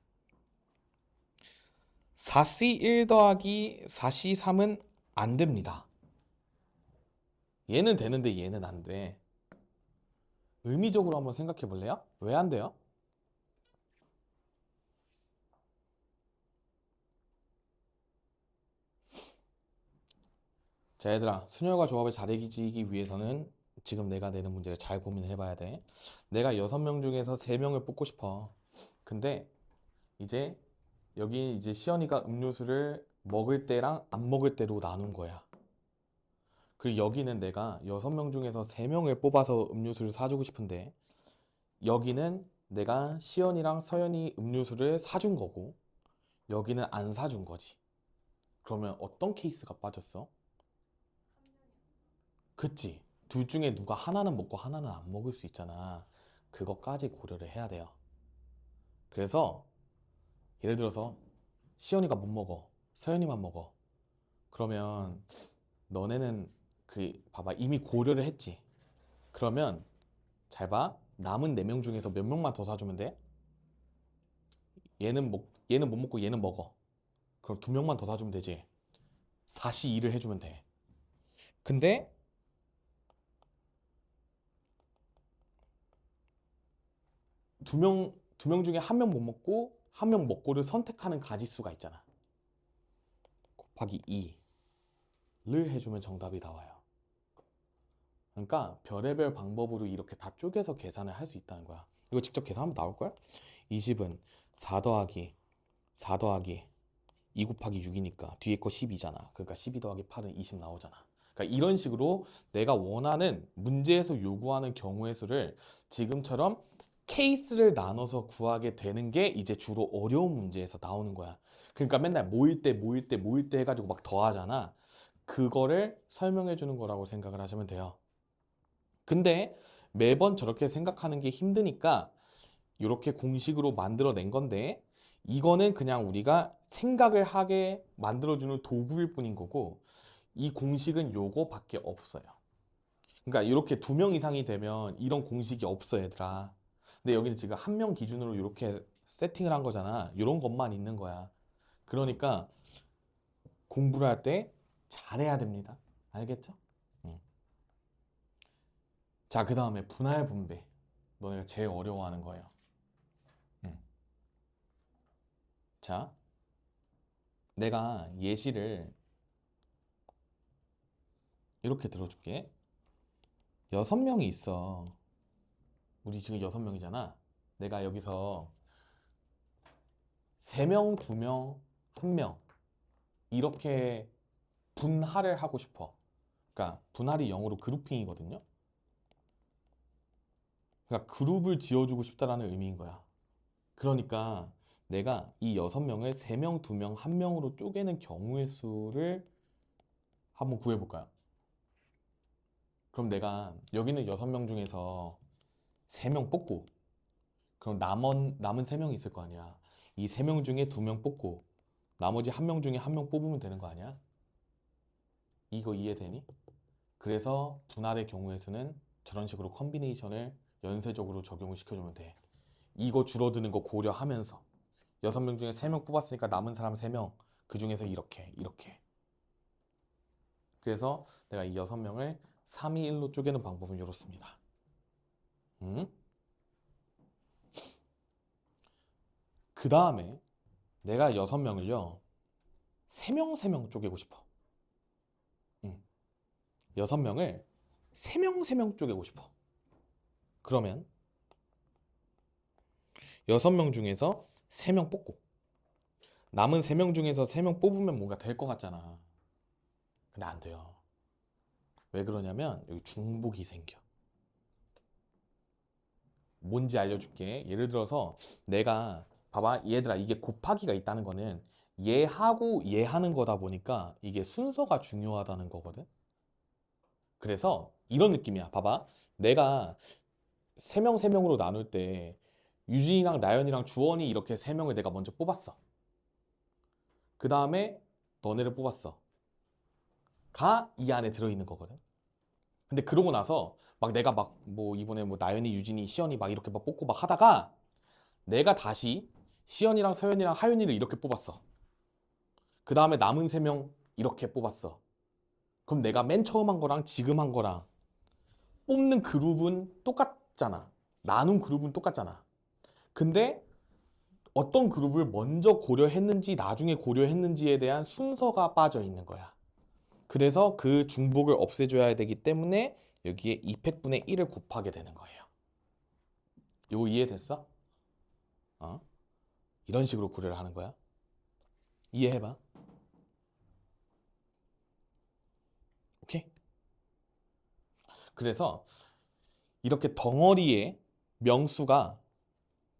4C1 더하기 4C3은 안 됩니다. 얘는 되는데 얘는 안 돼. 의미적으로 한번 생각해 볼래요? 왜 안 돼요? 자, 얘들아, 순열과 조합을 잘 이기기 위해서는 지금 내가 내는 문제를 잘 고민을 해봐야 돼. 내가 6명 중에서 3명을 뽑고 싶어. 근데 이제 여기 이제 시연이가 음료수를 먹을 때랑 안 먹을 때로 나눈 거야. 그리고 여기는 내가 6명 중에서 3명을 뽑아서 음료수를 사주고 싶은데 여기는 내가 시연이랑 서연이 음료수를 사준 거고 여기는 안 사준 거지. 그러면 어떤 케이스가 빠졌어? 그치? 둘 중에 누가 하나는 먹고 하나는 안 먹을 수 있잖아. 그것까지 고려를 해야 돼요. 그래서 예를 들어서 시연이가 못 먹어. 서연이만 먹어. 그러면 너네는 봐봐, 이미 고려를 했지. 그러면 잘 봐. 남은 4명 중에서 몇 명만 더 사주면 돼? 얘는 못 먹고 얘는 먹어. 그럼 2명만 더 사주면 되지. 4C2를 해주면 돼. 근데 두 명 중에 1명 못 먹고 1명 먹고를 선택하는 가지수가 있잖아. 곱하기 2를 해주면 정답이 나와요. 그러니까 별의별 방법으로 이렇게 다 쪼개서 계산을 할 수 있다는 거야. 이거 직접 계산하면 나올걸? 20은 4 더하기 2 곱하기 6이니까 뒤에 거 12잖아. 그러니까 12 더하기 8은 20 나오잖아. 그러니까 이런 식으로 내가 원하는 문제에서 요구하는 경우의 수를 지금처럼 케이스를 나눠서 구하게 되는 게 이제 주로 어려운 문제에서 나오는 거야. 그러니까 맨날 모일 때 해가지고 막 더하잖아. 그거를 설명해 주는 거라고 생각을 하시면 돼요. 근데 매번 저렇게 생각하는 게 힘드니까 이렇게 공식으로 만들어낸 건데 이거는 그냥 우리가 생각을 하게 만들어주는 도구일 뿐인 거고 이 공식은 요거밖에 없어요. 그러니까 이렇게 2명 이상이 되면 이런 공식이 없어 얘들아. 근데 여기는 지금 1명 기준으로 이렇게 세팅을 한 거잖아. 이런 것만 있는 거야. 그러니까 공부를 할 때 잘해야 됩니다. 알겠죠? 응. 자, 그 다음에 분할 분배. 너네가 제일 어려워하는 거예요. 응. 자, 내가 예시를 이렇게 들어줄게. 6명이 있어. 우리 지금 6명이잖아. 내가 여기서 3명, 2명, 1명 이렇게 분할을 하고 싶어. 그러니까 분할이 영어로 그룹핑이거든요. 그러니까 그룹을 지어주고 싶다라는 의미인 거야. 그러니까 내가 이 6명을 3명, 2명, 1명으로 쪼개는 경우의 수를 한번 구해볼까요? 그럼 내가 여기는 6명 중에서 3명 뽑고 그럼 남은 3명 있을 거 아니야. 이 3명 중에 2명 뽑고 나머지 1명 중에 1명 뽑으면 되는 거 아니야? 이거 이해되니? 그래서 분할의 경우의 수는 저런 식으로 컨비네이션을 연쇄적으로 적용을 시켜주면 돼. 이거 줄어드는 거 고려하면서 6명 중에 3명 뽑았으니까 남은 사람 3명 그 중에서 이렇게 그래서 내가 이 6명을 3, 2, 1로 쪼개는 방법은 이렇습니다. 그 다음에 내가 6명을요 3명 3명 쪼개고 싶어. 응. 6명을 3명 3명 쪼개고 싶어. 그러면 6명 중에서 3명 뽑고 남은 3명 중에서 3명 뽑으면 뭔가 될 것 같잖아. 근데 안 돼요. 왜 그러냐면 여기 중복이 생겨. 뭔지 알려줄게. 예를 들어서 내가 봐봐 얘들아 이게 곱하기가 있다는 거는 얘하고 얘하는 거다 보니까 이게 순서가 중요하다는 거거든. 그래서 이런 느낌이야. 봐봐 내가 3명 3명으로 나눌 때 유진이랑 나연이랑 주원이 이렇게 3명을 내가 먼저 뽑았어. 그 다음에 너네를 뽑았어. 가 이 안에 들어있는 거거든. 근데 그러고 나서 막 내가 막 뭐 이번에 뭐 나연이, 유진이, 시연이 막 이렇게 막 뽑고 막 하다가 내가 다시 시연이랑 서연이랑 하윤이를 이렇게 뽑았어. 그 다음에 남은 3명 이렇게 뽑았어. 그럼 내가 맨 처음 한 거랑 지금 한 거랑 뽑는 그룹은 똑같잖아. 나눈 그룹은 똑같잖아. 근데 어떤 그룹을 먼저 고려했는지 나중에 고려했는지에 대한 순서가 빠져 있는 거야. 그래서 그 중복을 없애줘야 되기 때문에 여기에 2팩분의 1을 곱하게 되는 거예요. 이거 이해됐어? 어? 이런 식으로 고려를 하는 거야. 이해해봐. 오케이? 그래서 이렇게 덩어리에 명수가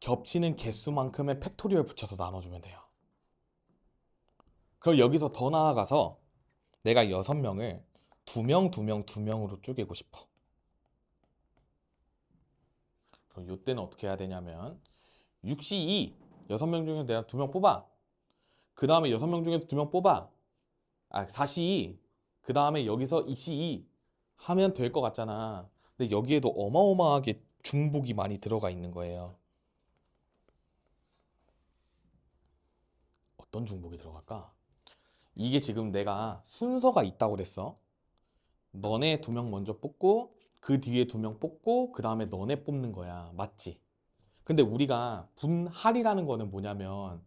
겹치는 개수만큼의 팩토리얼 붙여서 나눠주면 돼요. 그럼 여기서 더 나아가서 내가 6명을 2명, 2명, 2명으로 쪼개고 싶어. 그럼 이때는 어떻게 해야 되냐면 6시 2 6명 중에 내가 2명 뽑아. 그 다음에 6명 중에서 2명 뽑아. 4시 2. 그 다음에 여기서 2시 2 하면 될 것 같잖아. 근데 여기에도 어마어마하게 중복이 많이 들어가 있는 거예요. 어떤 중복이 들어갈까? 이게 지금 내가 순서가 있다고 그랬어. 너네 2명 먼저 뽑고 그 뒤에 2명 뽑고 그 다음에 너네 뽑는 거야. 맞지? 근데 우리가 분할이라는 거는 뭐냐면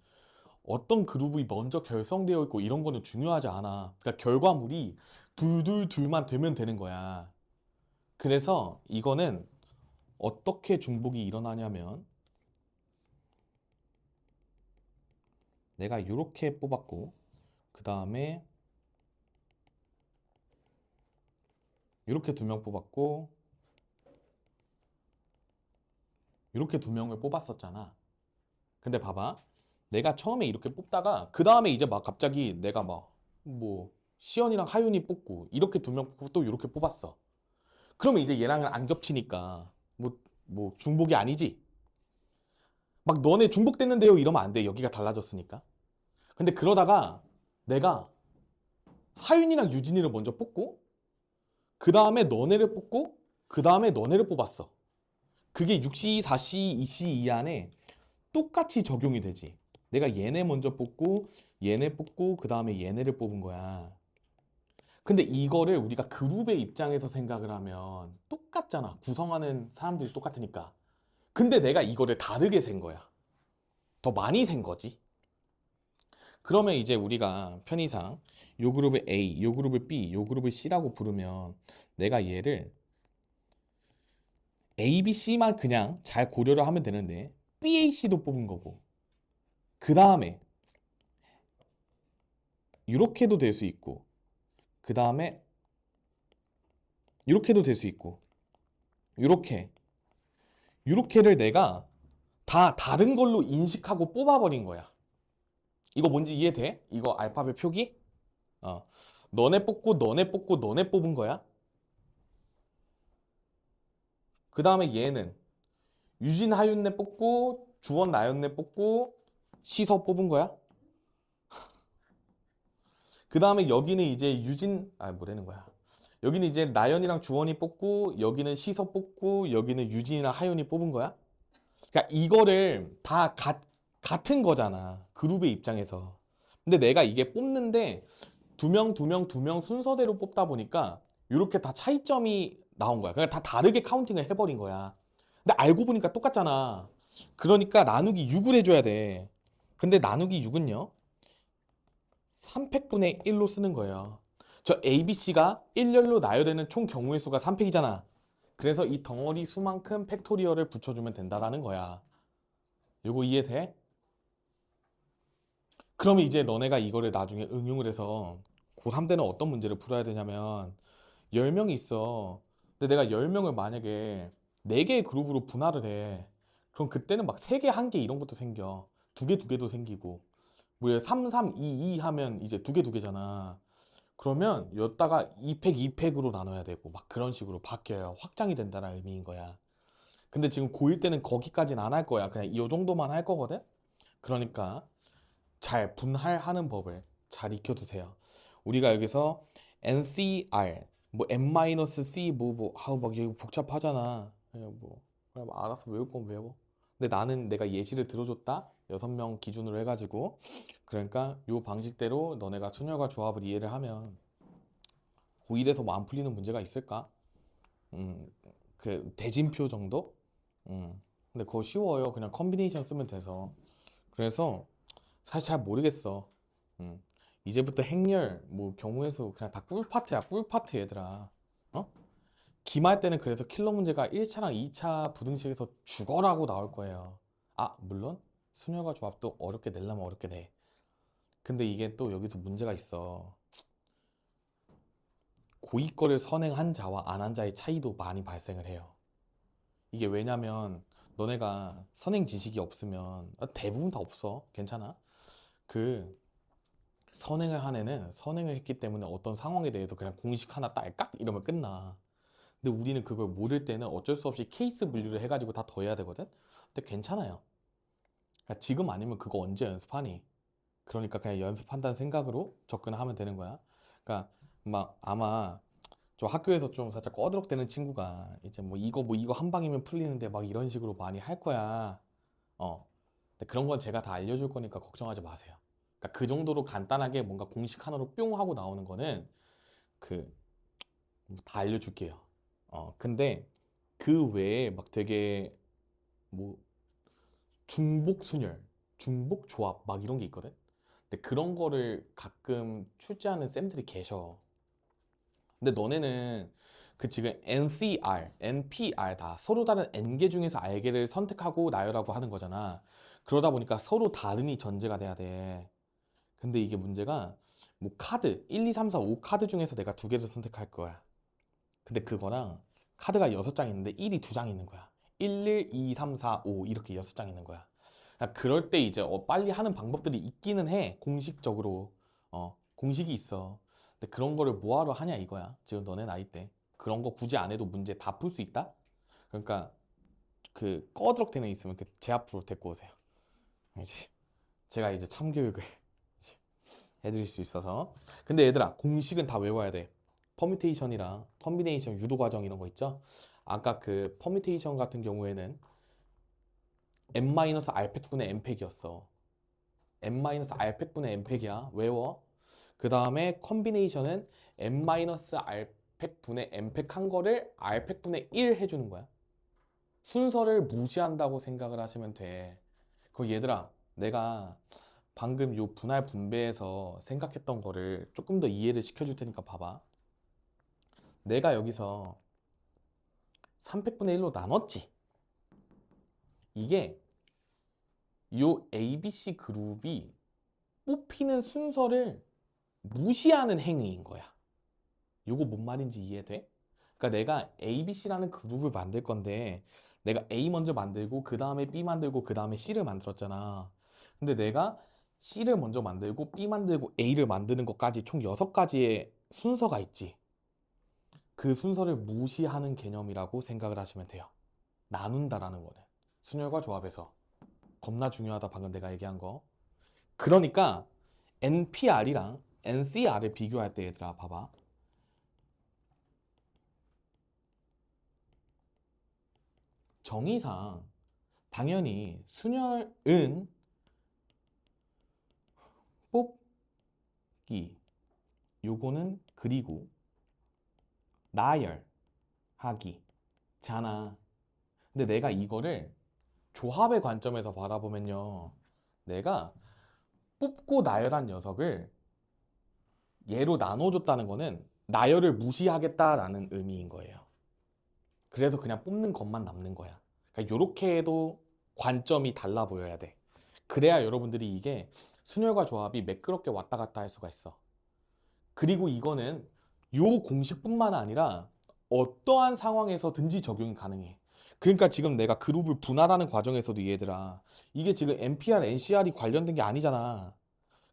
어떤 그룹이 먼저 결성되어 있고 이런 거는 중요하지 않아. 그러니까 결과물이 둘둘둘만 되면 되는 거야. 그래서 이거는 어떻게 중복이 일어나냐면 내가 이렇게 뽑았고 그 다음에 이렇게 두 명 뽑았고 이렇게 두 명을 뽑았었잖아. 근데 봐봐. 내가 처음에 이렇게 뽑다가 그 다음에 이제 막 갑자기 내가 막 뭐 시연이랑 하윤이 뽑고 이렇게 두 명 뽑고 또 이렇게 뽑았어. 그러면 이제 얘랑은 안 겹치니까 뭐 중복이 아니지. 막 너네 중복됐는데요 이러면 안 돼. 여기가 달라졌으니까. 근데 그러다가 내가 하윤이랑 유진이를 먼저 뽑고 그 다음에 너네를 뽑고 그 다음에 너네를 뽑았어. 그게 6C, 4C, 2C 이 안에 똑같이 적용이 되지. 내가 얘네 먼저 뽑고 얘네 뽑고 그 다음에 얘네를 뽑은 거야. 근데 이거를 우리가 그룹의 입장에서 생각을 하면 똑같잖아. 구성하는 사람들이 똑같으니까. 근데 내가 이거를 다르게 센 거야. 더 많이 센 거지. 그러면 이제 우리가 편의상 요 그룹을 A, 요 그룹을 B, 요 그룹을 C라고 부르면 내가 얘를 A, B, C만 그냥 잘 고려를 하면 되는데 B, A, C도 뽑은 거고 그 다음에 이렇게도 될 수 있고 그 다음에 이렇게도 될 수 있고 이렇게를 내가 다 다른 걸로 인식하고 뽑아버린 거야. 이거 뭔지 이해돼? 이거 알파벳 표기? 어. 너네 뽑고 너네 뽑고 너네 뽑은 거야. 그 다음에 얘는 유진 하윤네 뽑고 주원 나연네 뽑고 시서 뽑은 거야. 그 다음에 여기는 이제 뭐라는 거야. 여기는 이제 나연이랑 주원이 뽑고 여기는 시서 뽑고 여기는 유진이랑 하윤이 뽑은 거야. 그러니까 이거를 다 같은 거잖아. 그룹의 입장에서. 근데 내가 이게 뽑는데 두 명, 두 명, 두 명 순서대로 뽑다 보니까 이렇게 다 차이점이 나온 거야. 그러니까 다 다르게 카운팅을 해버린 거야. 근데 알고 보니까 똑같잖아. 그러니까 나누기 6을 해줘야 돼. 근데 나누기 6은요. 3팩분의 1로 쓰는 거예요. 저 ABC가 1열로 나열되는 총 경우의 수가 3팩이잖아. 그래서 이 덩어리 수만큼 팩토리얼을 붙여주면 된다라는 거야. 요거 이해돼? 그러면 이제 너네가 이거를 나중에 응용을 해서 고3 때는 어떤 문제를 풀어야 되냐면 10명이 있어. 근데 내가 10명을 만약에 4개의 그룹으로 분할을 해. 그럼 그때는 막 3개, 1개 이런 것도 생겨. 2개, 2개도 생기고. 뭐 3, 3, 2, 2 하면 이제 2개, 2개잖아. 그러면 여기다가 2팩, 2팩으로 나눠야 되고 막 그런 식으로 바뀌어요. 확장이 된다는 의미인 거야. 근데 지금 고1 때는 거기까지는 안 할 거야. 그냥 이 정도만 할 거거든? 그러니까 잘 분할하는 법을 잘 익혀두세요. 우리가 여기서 NCR, 뭐 N-C, 아우, 막 이거 복잡하잖아. 그냥 뭐, 그래, 뭐 알아서 외울 건 외워. 근데 나는 내가 예시를 들어줬다. 6명 기준으로 해가지고. 그러니까 요 방식대로 너네가 순열과 조합을 이해를 하면 고1에서 뭐 안 풀리는 문제가 있을까? 음, 그 대진표 정도? 근데 그거 쉬워요. 그냥 컨비네이션 쓰면 돼서. 그래서 사실 잘 모르겠어. 음. 이제부터 행렬, 뭐 경우의 수 그냥 다 꿀파트야, 꿀파트 얘들아. 어? 기말 때는 그래서 킬러 문제가 1차랑 2차 부등식에서 죽어라고 나올 거예요. 아, 물론 순열과 조합도 어렵게 내려면 어렵게 내. 근데 이게 또 여기서 문제가 있어. 고위 거를 선행한 자와 안 한 자의 차이도 많이 발생을 해요. 이게 왜냐면 너네가 선행 지식이 없으면 대부분 다 없어. 괜찮아. 그 선행을 한 애는 선행을 했기 때문에 어떤 상황에 대해서 그냥 공식 하나 딸깍 이러면 끝나. 근데 우리는 그걸 모를 때는 어쩔 수 없이 케이스 분류를 해가지고 다 더해야 되거든. 근데 괜찮아요. 그러니까 지금 아니면 그거 언제 연습하니? 그러니까 그냥 연습한다는 생각으로 접근하면 되는 거야. 그러니까 막 아마 좀 학교에서 좀 살짝 꺼드럭대는 친구가 이제 뭐 이거 한 방이면 풀리는데 막 이런 식으로 많이 할 거야. 어. 근데 그런 건 제가 다 알려줄 거니까 걱정하지 마세요. 그러니까 그 정도로 간단하게 뭔가 공식 하나로 뿅 하고 나오는 거는 그 다 알려줄게요. 근데 그 외에 막 되게 뭐 중복 순열, 중복 조합 막 이런 게 있거든. 근데 그런 거를 가끔 출제하는 쌤들이 계셔. 근데 너네는 그 지금 NCR, NPR 다 서로 다른 N개 중에서 R개를 선택하고 나열하고 하는 거잖아. 그러다 보니까 서로 다른이 전제가 돼야 돼. 근데 이게 문제가 뭐 카드 1, 2, 3, 4, 5 카드 중에서 내가 두 개를 선택할 거야. 근데 그거랑 카드가 6장 있는데 1이 2장 있는 거야. 1, 2, 3, 4, 5 이렇게 6장 있는 거야. 그러니까 그럴 때 이제 빨리 하는 방법들이 있기는 해. 공식적으로. 공식이 있어. 근데 그런 거를 뭐하러 하냐 이거야. 지금 너네 나이 때. 그런 거 굳이 안 해도 문제 다 풀 수 있다? 그러니까 그 꺼드럭대는 있으면 그 제 앞으로 데리고 오세요. 이제 제가 이제 참교육을 해드릴 수 있어서. 근데 얘들아, 공식은 다 외워야 돼. 퍼뮤테이션이랑 컨비네이션 유도 과정 이런 거 있죠? 아까 그 퍼뮤테이션 같은 경우에는 n-r팩분의 n팩이었어. n-r팩분의 n팩이야. 외워. 그 다음에 컨비네이션은 n-r팩분의 n팩 한 거를 r팩분의 1 해주는 거야. 순서를 무시한다고 생각을 하시면 돼. 그 얘들아, 내가 방금 요 분할 분배에서 생각했던 거를 조금 더 이해를 시켜줄 테니까 봐봐. 내가 여기서 300분의 1로 나눴지. 이게 요 ABC 그룹이 뽑히는 순서를 무시하는 행위인 거야. 요거 뭔 말인지 이해돼? 그러니까 내가 ABC라는 그룹을 만들 건데 내가 A 먼저 만들고 그 다음에 B 만들고 그 다음에 C를 만들었잖아. 근데 내가 C를 먼저 만들고 B 만들고 A를 만드는 것까지 총 6가지의 순서가 있지. 그 순서를 무시하는 개념이라고 생각을 하시면 돼요. 나눈다라는 거는. 순열과 조합에서. 겁나 중요하다 방금 내가 얘기한 거. 그러니까 NPR이랑 NCR을 비교할 때 얘들아 봐봐. 정의상 당연히 순열은 뽑기 요거는 그리고 나열하기 잖아. 근데 내가 이거를 조합의 관점에서 바라보면요, 내가 뽑고 나열한 녀석을 얘로 나눠줬다는 거는 나열을 무시하겠다라는 의미인 거예요. 그래서 그냥 뽑는 것만 남는 거야. 그러니까 이렇게 해도 관점이 달라 보여야 돼. 그래야 여러분들이 이게 순열과 조합이 매끄럽게 왔다 갔다 할 수가 있어. 그리고 이거는 요 공식뿐만 아니라 어떠한 상황에서든지 적용이 가능해. 그러니까 지금 내가 그룹을 분할하는 과정에서도 얘들아, 이게 지금 NPR, NCR이 관련된 게 아니잖아.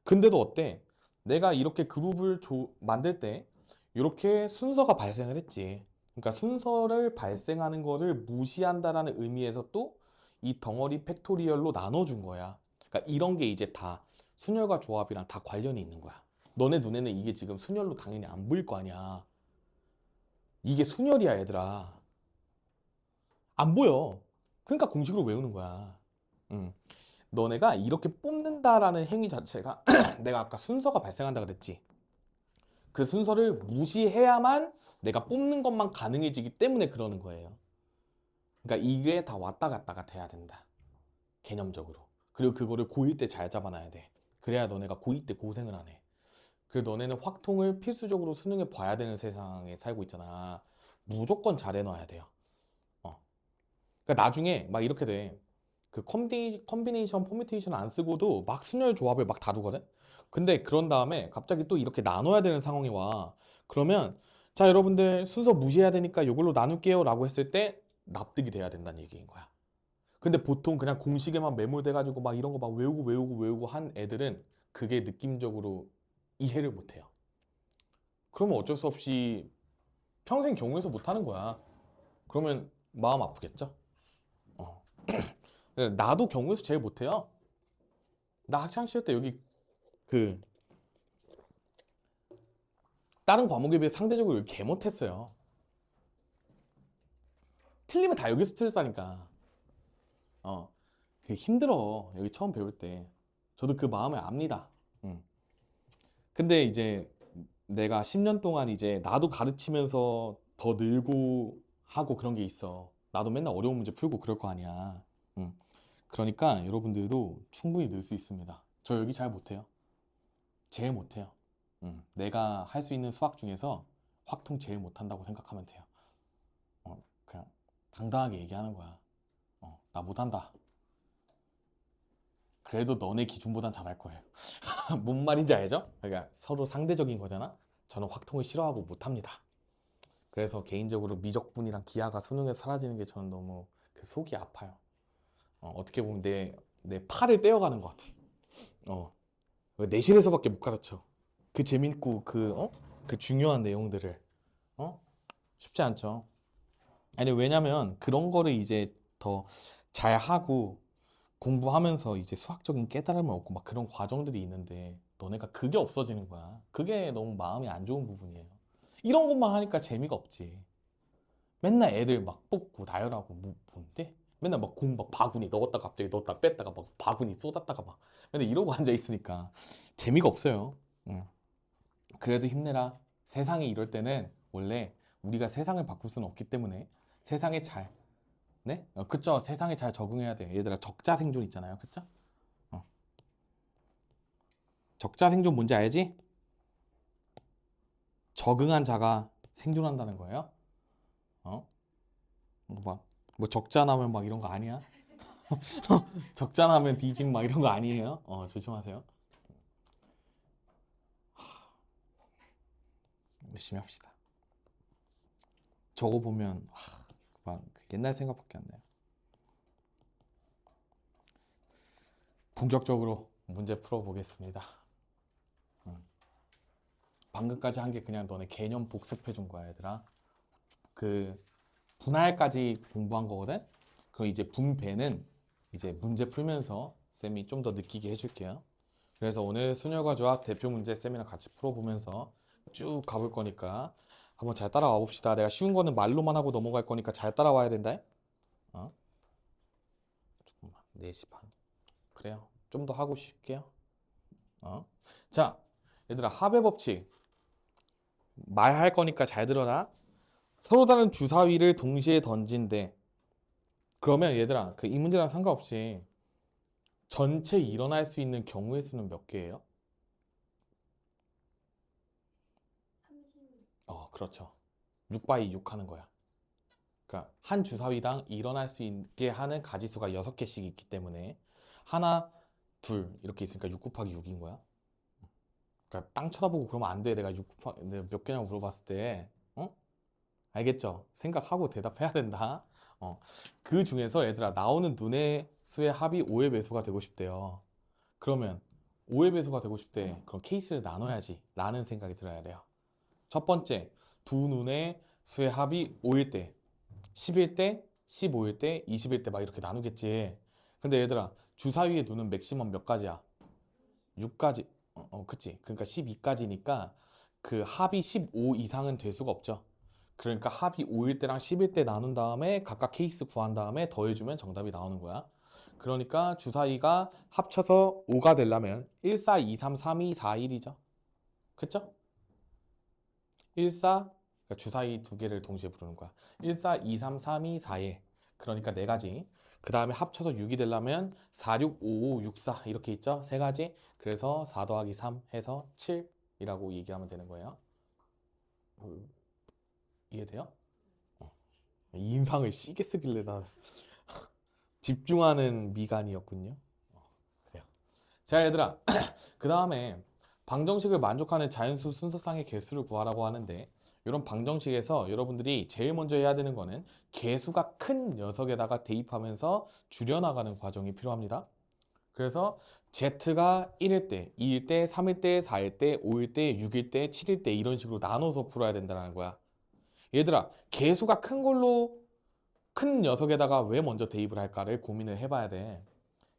근데도 어때? 내가 이렇게 그룹을 만들 때 이렇게 순서가 발생을 했지. 그러니까 순서를 발생하는 거를 무시한다라는 의미에서 또 이 덩어리 팩토리얼로 나눠준 거야. 그러니까 이런 게 이제 다 순열과 조합이랑 다 관련이 있는 거야. 너네 눈에는 이게 지금 순열로 당연히 안 보일 거 아니야. 이게 순열이야, 얘들아. 안 보여. 그러니까 공식으로 외우는 거야. 음. 너네가 이렇게 뽑는다라는 행위 자체가 내가 아까 순서가 발생한다 그랬지. 그 순서를 무시해야만 내가 뽑는 것만 가능해지기 때문에 그러는 거예요. 그러니까 이게 다 왔다 갔다가 돼야 된다. 개념적으로. 그리고 그거를 고1 때 잘 잡아놔야 돼. 그래야 너네가 고2 때 고생을 안 해. 그리고 너네는 확통을 필수적으로 수능에 봐야 되는 세상에 살고 있잖아. 무조건 잘 해놔야 돼요. 어. 그러니까 나중에 막 이렇게 돼. 그 컨비네이션, 퍼뮤테이션 안 쓰고도 막 순열 조합을 막 다루거든? 근데 그런 다음에 갑자기 또 이렇게 나눠야 되는 상황이 와. 그러면 자, 여러분들 순서 무시해야 되니까 이걸로 나눌게요 라고 했을 때 납득이 돼야 된다는 얘기인 거야. 근데 보통 그냥 공식에만 매몰돼가지고 막 이런 거 막 외우고 한 애들은 그게 느낌적으로 이해를 못 해요. 그러면 어쩔 수 없이 평생 경우에서 못 하는 거야. 그러면 마음 아프겠죠? 어. 나도 경우에서 제일 못해요. 나 학창 시절 때 여기 그 다른 과목에 비해 상대적으로 여기 개 못했어요. 틀리면 다 여기서 틀렸다니까. 그 힘들어. 여기 처음 배울 때. 저도 그 마음을 압니다. 음. 근데 이제 내가 10년 동안 이제 나도 가르치면서 더 늘고 하고 그런 게 있어. 나도 맨날 어려운 문제 풀고 그럴 거 아니야. 음. 그러니까 여러분들도 충분히 늘 수 있습니다. 저 여기 잘 못해요. 제일 못해요. 내가 할 수 있는 수학 중에서 확통 제일 못한다고 생각하면 돼요. 그냥 당당하게 얘기하는 거야. 나 못한다. 그래도 너네 기준보단 잘할 거예요. 뭔 말인지 알죠? 그러니까 서로 상대적인 거잖아. 저는 확통을 싫어하고 못합니다. 그래서 개인적으로 미적분이랑 기하가 수능에서 사라지는 게 저는 너무 그 속이 아파요. 어떻게 보면 내 팔을 떼어가는 것 같아. 내신에서밖에 못 가르쳐. 그 재밌고 그 중요한 내용들을. 어? 쉽지 않죠. 아니, 왜냐면 그런 거를 이제 더 잘하고 공부하면서 이제 수학적인 깨달음을 얻고 막 그런 과정들이 있는데 너네가 그게 없어지는 거야. 그게 너무 마음이 안 좋은 부분이에요. 이런 것만 하니까 재미가 없지. 맨날 애들 막 뽑고 나열하고 뭐 뭔데? 맨날 막 공 막 바구니 넣었다가 갑자기 넣었다 뺐다가 막 바구니 쏟았다가 막 맨날 이러고 앉아 있으니까 재미가 없어요. 응. 그래도 힘내라. 세상이 이럴 때는 원래 우리가 세상을 바꿀 수는 없기 때문에 세상에 잘, 네? 그쵸. 세상에 잘 적응해야 돼요. 얘들아, 적자생존 있잖아요. 그쵸? 어. 적자생존 뭔지 알지? 적응한 자가 생존한다는 거예요. 어? 뭐 적자 나면 막 이런 거 아니야? 적자 나면 뒤짐 막 이런 거 아니에요? 조심하세요. 열심히 합시다. 저거 보면 막 옛날 생각밖에 안 나요. 본격적으로 문제 풀어보겠습니다. 방금까지 한 게 그냥 너네 개념 복습해 준 거야, 얘들아. 그 분할까지 공부한 거거든? 그럼 이제 분배는 이제 문제 풀면서 쌤이 좀 더 느끼게 해줄게요. 그래서 오늘 순열과 조합 대표 문제 쌤이랑 같이 풀어보면서 쭉 가볼 거니까 한번 잘 따라와 봅시다. 내가 쉬운 거는 말로만 하고 넘어갈 거니까 잘 따라와야 된다. 어? 조금만. 4시 반. 그래요. 좀 더 하고 쉴게요. 자, 얘들아, 합의 법칙. 말할 거니까 잘 들어라. 서로 다른 주사위를 동시에 던진대. 그러면 얘들아, 그 이 문제랑 상관없이 전체 일어날 수 있는 경우의 수는 몇 개예요? 그렇죠. 6 x 6 하는 거야. 그러니까 한 주사위당 일어날 수 있게 하는 가지수가 6개씩 있기 때문에 하나, 둘 이렇게 있으니까 6 곱하기 6인 거야. 그러니까 땅 쳐다보고 그러면 안 돼. 내가 내가 몇 개냐고 물어봤을 때. 알겠죠? 생각하고 대답해야 된다. 그 중에서 얘들아 나오는 눈의 수의 합이 5의 배수가 되고 싶대요. 그러면 5의 배수가 되고 싶대. 그럼 케이스를 나눠야지. 라는 생각이 들어야 돼요. 첫 번째, 두 눈의 수의 합이 5일 때, 10일 때, 15일 때, 20일 때 막 이렇게 나누겠지. 근데 얘들아, 주사위의 눈은 맥시멈 몇 가지야? 6가지. 그치. 그러니까 12가지니까 그 합이 15 이상은 될 수가 없죠. 그러니까 합이 5일 때랑 10일 때 나눈 다음에 각각 케이스 구한 다음에 더해주면 정답이 나오는 거야. 그러니까 주사위가 합쳐서 5가 되려면 1, 4, 2, 3, 3, 2, 4, 1이죠. 그쵸? 1, 4, 그러니까 주사위 두 개를 동시에 부르는 거야. 1, 4, 2, 3, 3, 2, 4, 1. 그러니까 네 가지. 그 다음에 합쳐서 6이 되려면 4, 6, 5, 5, 6, 4 이렇게 있죠? 세 가지. 그래서 4 더하기 3 해서 7이라고 얘기하면 되는 거예요. 이해돼요? 인상을 시게 쓰길래 나 집중하는 미간이었군요. 그래요. 자, 얘들아. 그 다음에 방정식을 만족하는 자연수 순서상의 개수를 구하라고 하는데 이런 방정식에서 여러분들이 제일 먼저 해야 되는 거는 개수가 큰 녀석에다가 대입하면서 줄여나가는 과정이 필요합니다. 그래서 Z가 1일 때, 2일 때, 3일 때, 4일 때, 5일 때, 6일 때, 7일 때 이런 식으로 나눠서 풀어야 된다는 거야. 얘들아, 개수가 큰 걸로 큰 녀석에다가 왜 먼저 대입을 할까를 고민을 해봐야 돼.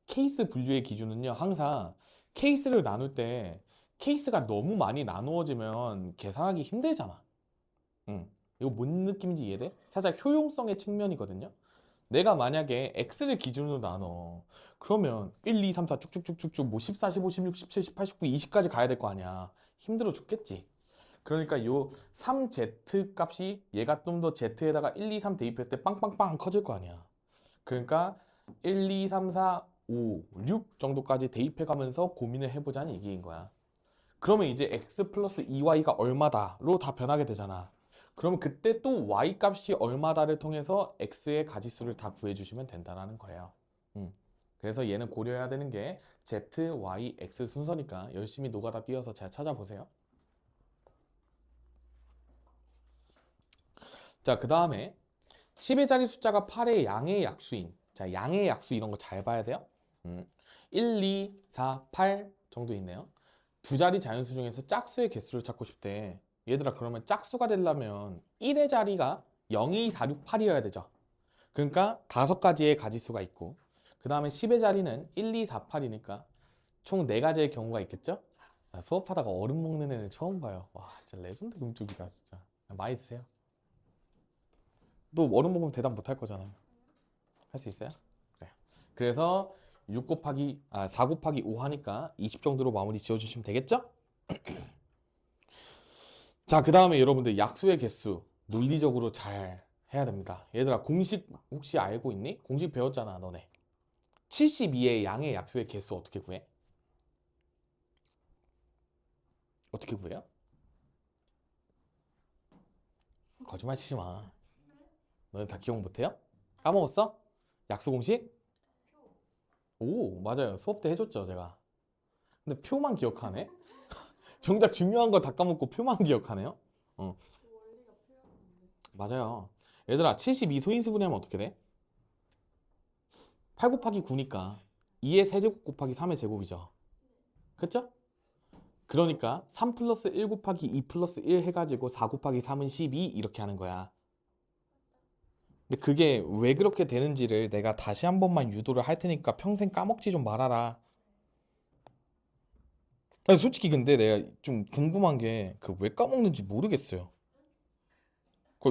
케이스 분류의 기준은요, 항상 케이스를 나눌 때 케이스가 너무 많이 나누어지면 계산하기 힘들잖아. 이거 뭔 느낌인지 이해돼? 살짝 효용성의 측면이거든요. 내가 만약에 x를 기준으로 나눠. 그러면 1, 2, 3, 4 쭉쭉쭉쭉쭉 뭐 14, 15, 16, 17, 18, 19, 20까지 가야 될 거 아니야. 힘들어 죽겠지. 그러니까 요 3z 값이 얘가 좀 더 z에다가 1, 2, 3 대입했을 때 빵빵빵 커질 거 아니야. 그러니까 1, 2, 3, 4, 5, 6 정도까지 대입해 가면서 고민을 해보자는 얘기인 거야. 그러면 이제 x 플러스 2y가 얼마다로 다 변하게 되잖아. 그러면 그때 또 y 값이 얼마다를 통해서 x의 가지수를 다 구해주시면 된다는 거예요. 그래서 얘는 고려해야 되는 게 z, y, x 순서니까 열심히 노가다 띄어서 잘 찾아보세요. 자, 그 다음에 10의 자리 숫자가 8의 양의 약수인. 자, 양의 약수 이런 거 잘 봐야 돼요. 1, 2, 4, 8 정도 있네요. 두 자리 자연수 중에서 짝수의 개수를 찾고 싶대. 얘들아, 그러면 짝수가 되려면 1의 자리가 0, 2, 4, 6, 8이어야 되죠. 그러니까 5가지의 가지수가 있고, 그 다음에 10의 자리는 1, 2, 4, 8이니까 총 4가지의 경우가 있겠죠? 수업하다가 얼음 먹는 애는 처음 봐요. 와, 진짜 레전드 금쪽이다, 진짜. 많이 드세요. 또 얼음 먹으면 대답 못 할 거잖아요. 할 수 있어요? 그래. 그래서 4 곱하기 5 하니까 20 정도로 마무리 지어주시면 되겠죠? 자, 그 다음에 여러분들 약수의 개수 논리적으로 잘 해야 됩니다. 얘들아, 공식 혹시 알고 있니? 공식 배웠잖아, 너네. 72의 양의 약수의 개수 어떻게 구해? 어떻게 구해요? 거짓말 치지 마. 너네 다 기억 못해요? 까먹었어? 약수 공식? 오, 맞아요. 수업 때 해줬죠, 제가. 근데 표만 기억하네? 정작 중요한 거 다 까먹고 표만 기억하네요? 어, 맞아요. 얘들아, 72 소인수분해하면 어떻게 돼? 8 곱하기 9니까 2의 세제곱 곱하기 3의 제곱이죠. 그쵸? 그러니까 3 플러스 1 곱하기 2 플러스 1 해가지고 4 곱하기 3은 12 이렇게 하는 거야. 근데 그게 왜 그렇게 되는지를 내가 다시 한 번만 유도를 할 테니까 평생 까먹지 좀 말아라. 아니, 솔직히 근데 내가 좀 궁금한 게 그 왜 까먹는지 모르겠어요.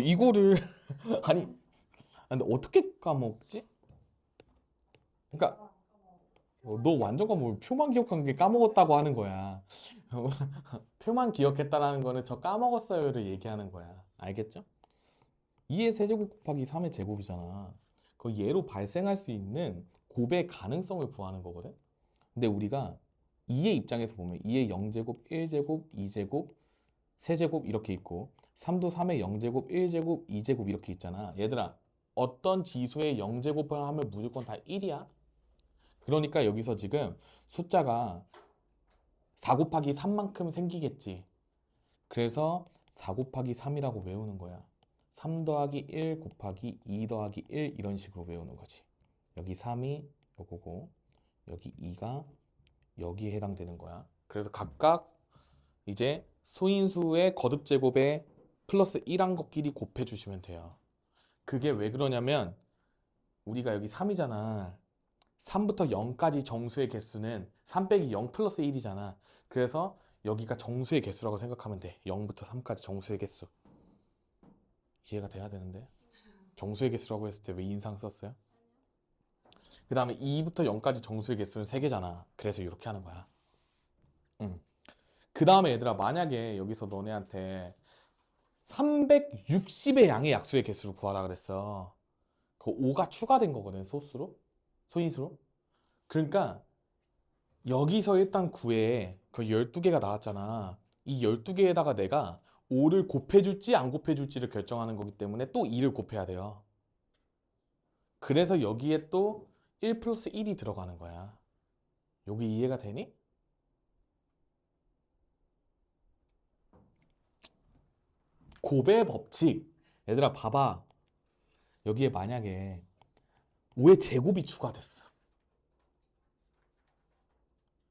이거를 아니 근데 어떻게 까먹지? 그러니까 너 완전 까먹 표만 기억한 게 까먹었다고 하는 거야. 표만 기억했다라는 거는 저 까먹었어요를 얘기하는 거야. 알겠죠? 2의 세제곱 곱하기 3의 제곱이잖아. 그 얘로 발생할 수 있는 곱의 가능성을 구하는 거거든. 근데 우리가 2의 입장에서 보면 2의 0제곱, 1제곱, 2제곱, 세제곱 이렇게 있고 3도 3의 0제곱, 1제곱, 2제곱 이렇게 있잖아. 얘들아, 어떤 지수의 0제곱을 하면 무조건 다 1이야? 그러니까 여기서 지금 숫자가 4 곱하기 3만큼 생기겠지. 그래서 4 곱하기 3이라고 외우는 거야. 3 더하기 1 곱하기 2 더하기 1 이런 식으로 외우는 거지. 여기 3이 요거고 여기 2가 여기에 해당되는 거야. 그래서 각각 이제 소인수의 거듭 제곱에 플러스 1한 것끼리 곱해 주시면 돼요. 그게 왜 그러냐면 우리가 여기 3이잖아. 3부터 0까지 정수의 개수는 3 빼기 0 플러스 1이잖아. 그래서 여기가 정수의 개수라고 생각하면 돼. 0부터 3까지 정수의 개수. 이해가 돼야 되는데. 정수의 개수라고 했을 때 왜 인상 썼어요? 그 다음에 2부터 0까지 정수의 개수는 3개잖아. 그래서 이렇게 하는 거야. 그 다음에 얘들아, 만약에 여기서 너네한테 360의 양의 약수의 개수를 구하라 그랬어. 그 5가 추가된 거거든, 소수로? 소인수로? 그러니까 여기서 일단 구해. 그 12개가 나왔잖아. 이 12개에다가 내가 5를 곱해줄지 안 곱해줄지를 결정하는 거기 때문에 또 2를 곱해야 돼요. 그래서 여기에 또 1 플러스 1이 들어가는 거야. 여기 이해가 되니? 곱의 법칙. 얘들아, 봐봐. 여기에 만약에 5의 제곱이 추가됐어.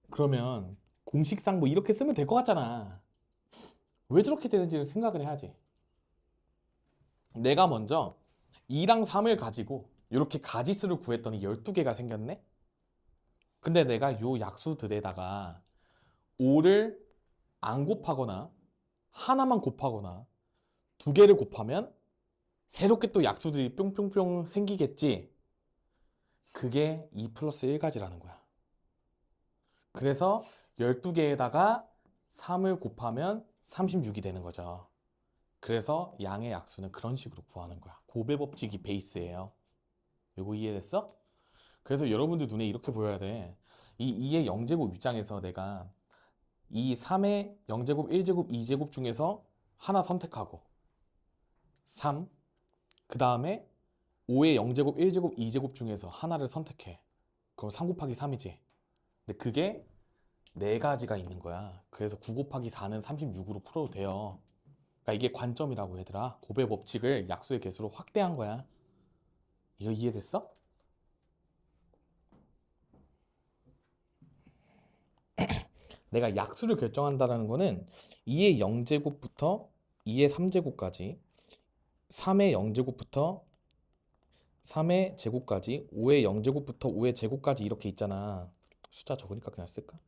그러면 공식상 뭐 이렇게 쓰면 될 것 같잖아. 왜 저렇게 되는지를 생각을 해야지. 내가 먼저 2랑 3을 가지고 이렇게 가지수를 구했더니 12개가 생겼네? 근데 내가 요 약수들에다가 5를 안 곱하거나 하나만 곱하거나 2개를 곱하면 새롭게 또 약수들이 뿅뿅뿅 생기겠지? 그게 2 플러스 1가지라는 거야. 그래서 12개에다가 3을 곱하면 36이 되는 거죠. 그래서 양의 약수는 그런 식으로 구하는 거야. 곱의 법칙이 베이스예요. 요거 이해됐어? 그래서 여러분들 눈에 이렇게 보여야 돼. 이 2의 0제곱 입장에서 내가 이 3의 0제곱, 1제곱, 2제곱 중에서 하나 선택하고 3, 그 다음에 5의 0제곱, 1제곱, 2제곱 중에서 하나를 선택해. 그럼 3 곱하기 3이지. 근데 그게 네 가지가 있는 거야. 그래서 9 곱하기 4는 36으로 풀어도 돼요. 그러니까 이게 관점이라고 얘들아. 곱의 법칙을 약수의 개수로 확대한 거야. 이거 이해됐어? 내가 약수를 결정한다라는 거는 2의 0제곱부터 2의 3제곱까지 3의 0제곱부터 3의 제곱까지 5의 0제곱부터 5의 제곱까지 이렇게 있잖아. 숫자 적으니까 그냥 쓸까?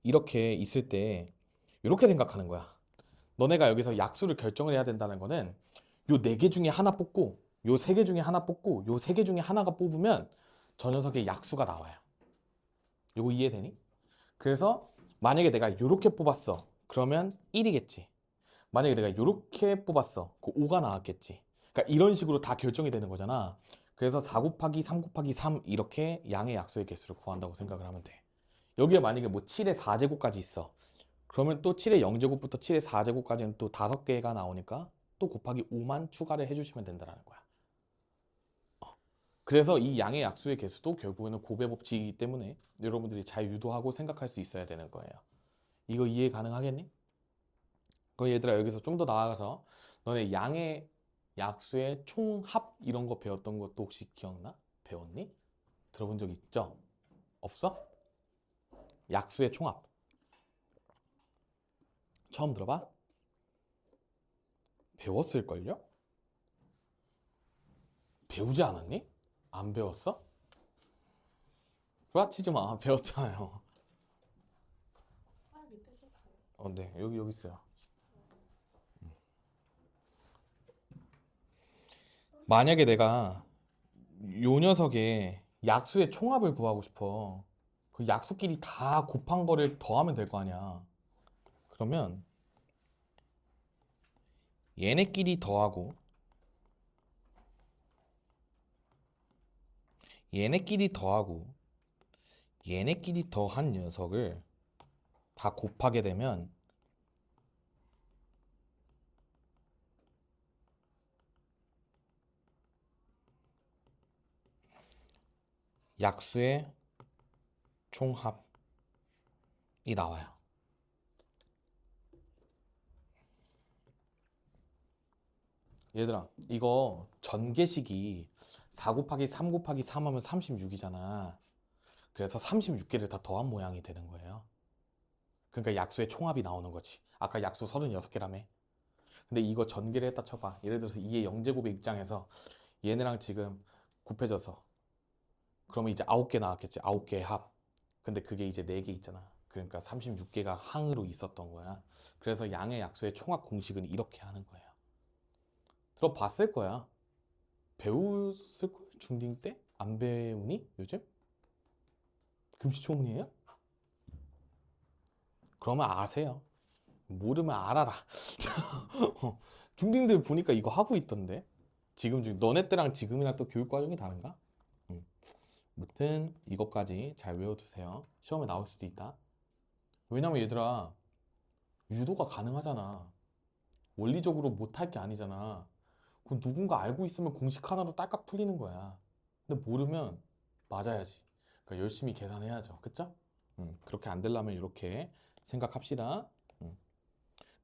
이렇게 있을 때 이렇게 생각하는 거야. 너네가 여기서 약수를 결정을 해야 된다는 거는 요 4개 중에 하나 뽑고 요 3개 중에 하나 뽑고 요 3개 중에 하나가 뽑으면 저 녀석의 약수가 나와요. 요거 이해되니? 그래서 만약에 내가 요렇게 뽑았어. 그러면 1이겠지. 만약에 내가 요렇게 뽑았어. 그 5가 나왔겠지. 그러니까 이런 식으로 다 결정이 되는 거잖아. 그래서 4 곱하기 3 곱하기 3 이렇게 양의 약수의 개수를 구한다고 생각을 하면 돼. 여기에 만약에 뭐 7의 4제곱까지 있어. 그러면 또 7의 0제곱부터 7의 4제곱까지는 또 5개가 나오니까 또 곱하기 5만 추가를 해주시면 된다는 거야. 그래서 이 양의 약수의 개수도 결국에는 곱의 법칙이기 때문에 여러분들이 잘 유도하고 생각할 수 있어야 되는 거예요. 이거 이해 가능하겠니? 그럼 얘들아 여기서 좀 더 나아가서 너네 양의 약수의 총합 이런 거 배웠던 것도 혹시 기억나? 배웠니? 들어본 적 있죠? 없어? 약수의 총합 처음 들어봐? 배웠을걸요? 배우지 않았니? 안 배웠어? 구라치지 마. 배웠잖아요. 네. 여기 있어요. 만약에 내가 요 녀석의 약수의 총합을 구하고 싶어. 그 약수끼리 다 곱한 거를 더하면 될 거 아니야. 그러면 얘네끼리 더하고 얘네끼리 더하고 얘네끼리 더한 녀석을 다 곱하게 되면 약수의 총합이 나와요. 얘들아, 이거 전개식이 4 곱하기 3 곱하기 3 하면 36이잖아. 그래서 36개를 다 더한 모양이 되는 거예요. 그러니까 약수의 총합이 나오는 거지. 아까 약수 36개라며. 근데 이거 전개를 했다 쳐봐. 예를 들어서 2의 0제곱의 입장에서 얘네랑 지금 곱해져서 그러면 이제 9개 나왔겠지. 9개의 합. 근데 그게 이제 4개 있잖아. 그러니까 36개가 항으로 있었던 거야. 그래서 양의 약수의 총합 공식은 이렇게 하는 거예요. 들어봤을 거야. 배웠을 걸? 중딩 때? 안 배우니? 요즘? 금시초문이에요? 그러면 아세요. 모르면 알아라. 중딩들 보니까 이거 하고 있던데. 지금 중 너네 때랑 지금이랑 또 교육 과정이 다른가? 아무튼 이것까지 잘 외워두세요. 시험에 나올 수도 있다. 왜냐면 얘들아 유도가 가능하잖아. 원리적으로 못할 게 아니잖아. 그럼 누군가 알고 있으면 공식 하나로 딸깍 풀리는 거야. 근데 모르면 맞아야지. 그러니까 열심히 계산해야죠. 그쵸? 그렇게 안 되려면 이렇게 생각합시다.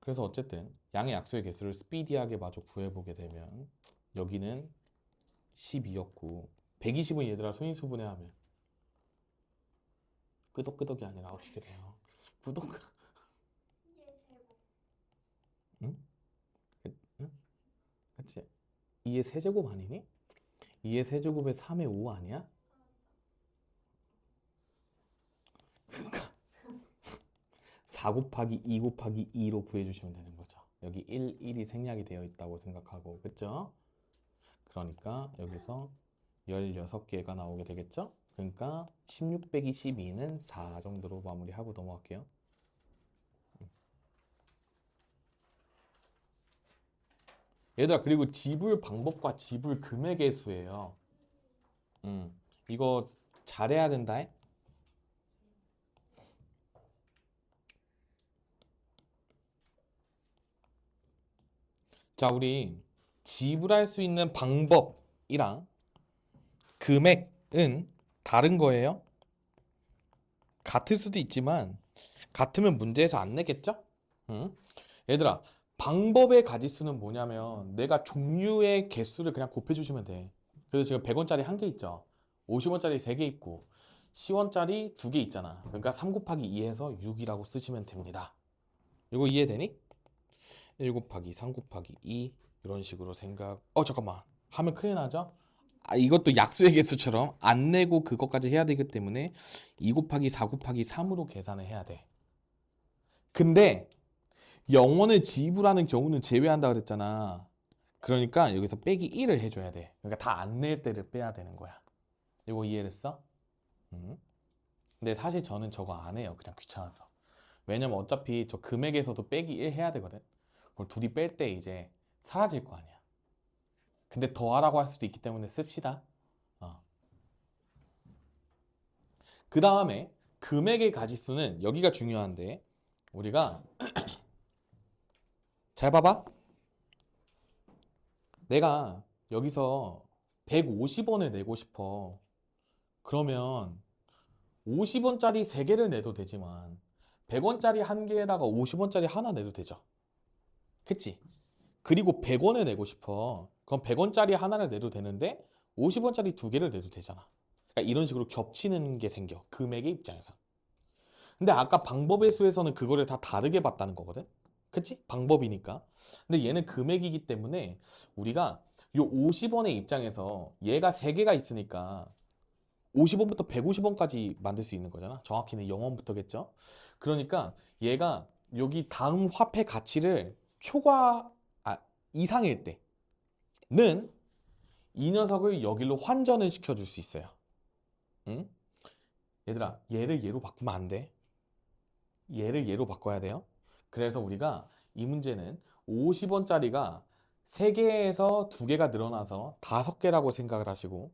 그래서 어쨌든 양의 약수의 개수를 스피디하게 마저 구해보게 되면 여기는 12였고 120은 얘들아 소인수분해하면 끄덕끄덕이 아니라 어떻게 돼요? 부덕 응? 응? 그치? 2의 세제곱 아니니? 2의 세제곱에 3의 5 아니야? 4 곱하기 2 곱하기 2로 구해주시면 되는 거죠. 여기 1, 1이 생략이 되어 있다고 생각하고 그쵸? 그러니까 여기서 16개가 나오게 되겠죠? 그러니까 16 빼기 12는 4 정도로 마무리하고 넘어갈게요. 얘들아 그리고 지불 방법과 지불 금액의 수예요. 이거 잘해야 된다. 자, 우리 지불할 수 있는 방법이랑 금액은 다른 거예요. 같을 수도 있지만 같으면 문제에서 안 내겠죠? 응? 얘들아, 방법의 가지수는 뭐냐면 내가 종류의 개수를 그냥 곱해주시면 돼. 그래서 지금 100원짜리 한 개 있죠. 50원짜리 3개 있고 10원짜리 2개 있잖아. 그러니까 3 곱하기 2 해서 6이라고 쓰시면 됩니다. 이거 이해되니? 1 곱하기 3 곱하기 2 이런 식으로 생각. 잠깐만. 하면 큰일 나죠? 이것도 약수의 개수처럼 안 내고 그것까지 해야 되기 때문에 2 곱하기 4 곱하기 3으로 계산을 해야 돼. 근데 0원을 지불하는 경우는 제외한다 그랬잖아. 그러니까 여기서 빼기 1을 해줘야 돼. 그러니까 다 안 낼 때를 빼야 되는 거야. 이거 이해됐어? 근데 사실 저는 저거 안 해요. 그냥 귀찮아서. 왜냐면 어차피 저 금액에서도 빼기 1 해야 되거든. 그걸 둘이 뺄 때 이제 사라질 거 아니야. 근데 더하라고 할 수도 있기 때문에 씁시다. 그 다음에 금액의 가지수는 여기가 중요한데 우리가 잘 봐봐. 내가 여기서 150원을 내고 싶어. 그러면 50원짜리 3개를 내도 되지만 100원짜리 한 개에다가 50원짜리 하나 내도 되죠. 그치? 그리고 100원을 내고 싶어. 그럼 100원짜리 하나를 내도 되는데 50원짜리 2개를 내도 되잖아. 그러니까 이런 식으로 겹치는 게 생겨. 금액의 입장에서. 근데 아까 방법의 수에서는 그거를 다 다르게 봤다는 거거든. 그치? 방법이니까. 근데 얘는 금액이기 때문에 우리가 요 50원의 입장에서 얘가 3개가 있으니까 50원부터 150원까지 만들 수 있는 거잖아. 정확히는 0원부터겠죠. 그러니까 얘가 여기 다음 화폐 가치를 이상일 때는 이 녀석을 여기로 환전을 시켜줄 수 있어요. 응? 얘들아, 얘를 얘로 바꾸면 안 돼. 얘를 얘로 바꿔야 돼요. 그래서 우리가 이 문제는 50원짜리가 3개에서 2개가 늘어나서 5개라고 생각을 하시고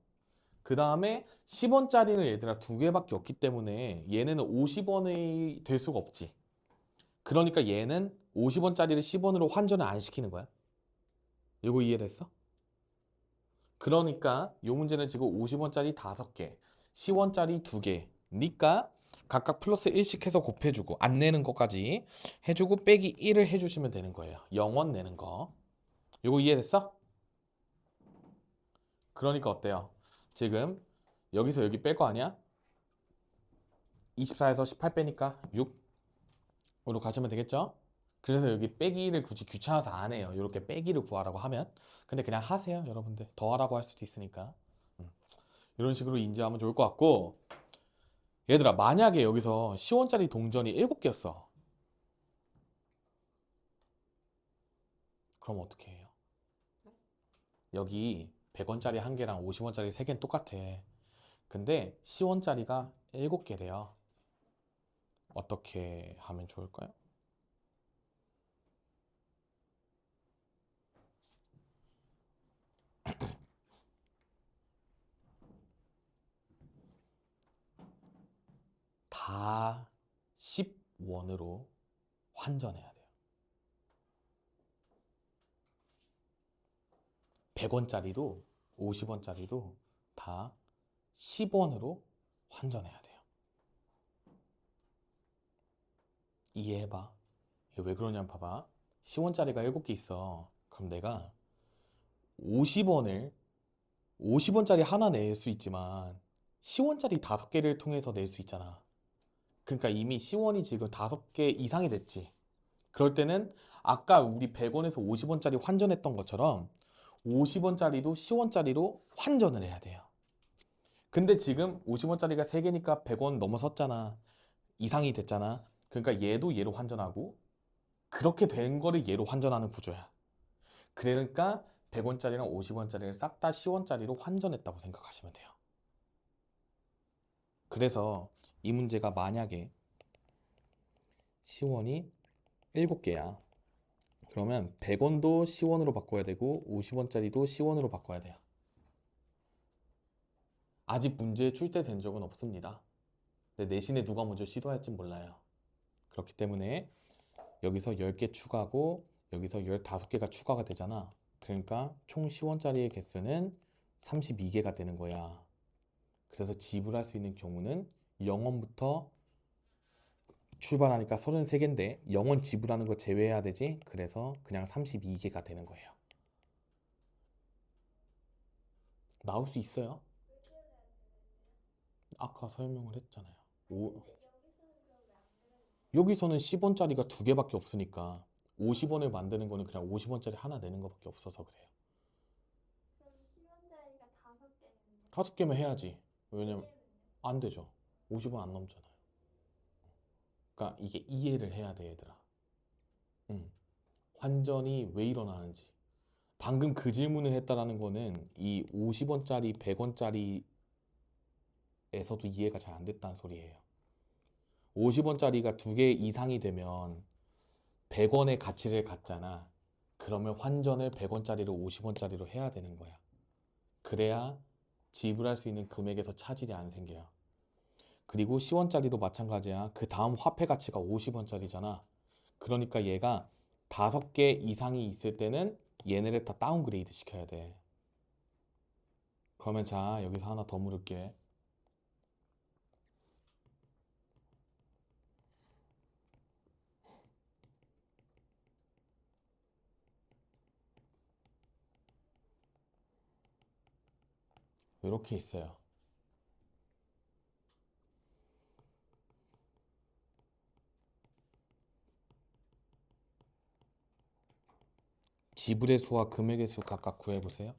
그 다음에 10원짜리는 얘들아 2개밖에 없기 때문에 얘네는 50원이 될 수가 없지. 그러니까 얘는 50원짜리를 10원으로 환전을 안 시키는 거야. 이거 이해됐어? 그러니까 이 문제는 지금 50원짜리 5개, 10원짜리 2개니까 각각 플러스 1씩 해서 곱해주고 안 내는 것까지 해주고 빼기 1을 해주시면 되는 거예요. 0원 내는 거. 이거 이해됐어? 그러니까 어때요? 지금 여기서 여기 뺄 거 아니야? 24에서 18 빼니까 6으로 가시면 되겠죠? 그래서 여기 빼기를 굳이 귀찮아서 안 해요. 이렇게 빼기를 구하라고 하면. 근데 그냥 하세요, 여러분들. 더 하라고 할 수도 있으니까. 이런 식으로 인지하면 좋을 것 같고 얘들아 만약에 여기서 10원짜리 동전이 7개였어. 그럼 어떻게 해요? 여기 100원짜리 한 개랑 50원짜리 3개는 똑같아. 근데 10원짜리가 7개래요. 어떻게 하면 좋을까요? 다 10원으로 환전해야 돼요. 100원짜리도 50원짜리도 다 10원으로 환전해야 돼요. 이해해봐. 이게 왜 그러냐면 봐봐. 10원짜리가 7개 있어. 그럼 내가 50원을 50원짜리 하나 낼 수 있지만 10원짜리 5개를 통해서 낼 수 있잖아. 그러니까 이미 10원이 지금 5개 이상이 됐지. 그럴 때는 아까 우리 100원에서 50원짜리 환전했던 것처럼 50원짜리도 10원짜리로 환전을 해야 돼요. 근데 지금 50원짜리가 3개니까 100원 넘어섰잖아. 이상이 됐잖아. 그러니까 얘도 얘로 환전하고 그렇게 된 거를 얘로 환전하는 구조야. 그러니까 100원짜리랑 50원짜리를 싹 다 10원짜리로 환전했다고 생각하시면 돼요. 그래서 이 문제가 만약에 10원이 7개야. 그러면 100원도 10원으로 바꿔야 되고 50원짜리도 10원으로 바꿔야 돼요. 아직 문제 출제된 적은 없습니다. 근데 내신에 누가 먼저 시도할지 몰라요. 그렇기 때문에 여기서 10개 추가하고 여기서 15개가 추가가 되잖아. 그러니까 총 10원짜리의 개수는 32개가 되는 거야. 그래서 지불할 수 있는 경우는 0원부터 출발하니까 33개인데 0원 지불하는 거 제외해야 되지? 그래서 그냥 32개가 되는 거예요. 나올 수 있어요? 아까 설명을 했잖아요. 여기서는 10원짜리가 두 개밖에 없으니까 50원을 만드는 거는 그냥 50원짜리 하나 내는 거밖에 없어서 그래요. 그럼 10원짜리가 5개는데? 5개면 해야지. 왜냐면 안 되죠. 50원 안 넘잖아요. 그러니까 이게 이해를 해야 돼, 얘들아. 환전이 왜 일어나는지. 방금 그 질문을 했다라는 거는 이 50원짜리, 100원짜리에서도 이해가 잘 안 됐다는 소리예요. 50원짜리가 두 개 이상이 되면 100원의 가치를 갖잖아. 그러면 환전을 100원짜리로 50원짜리로 해야 되는 거야. 그래야 지불할 수 있는 금액에서 차질이 안 생겨요. 그리고 10원짜리도 마찬가지야. 그 다음 화폐 가치가 50원짜리잖아. 그러니까 얘가 5개 이상이 있을 때는 얘네를 다 다운그레이드 시켜야 돼. 그러면 자, 여기서 하나 더 물을게. 이렇게 있어요. 지불의 수와 금액의 수 각각 구해보세요.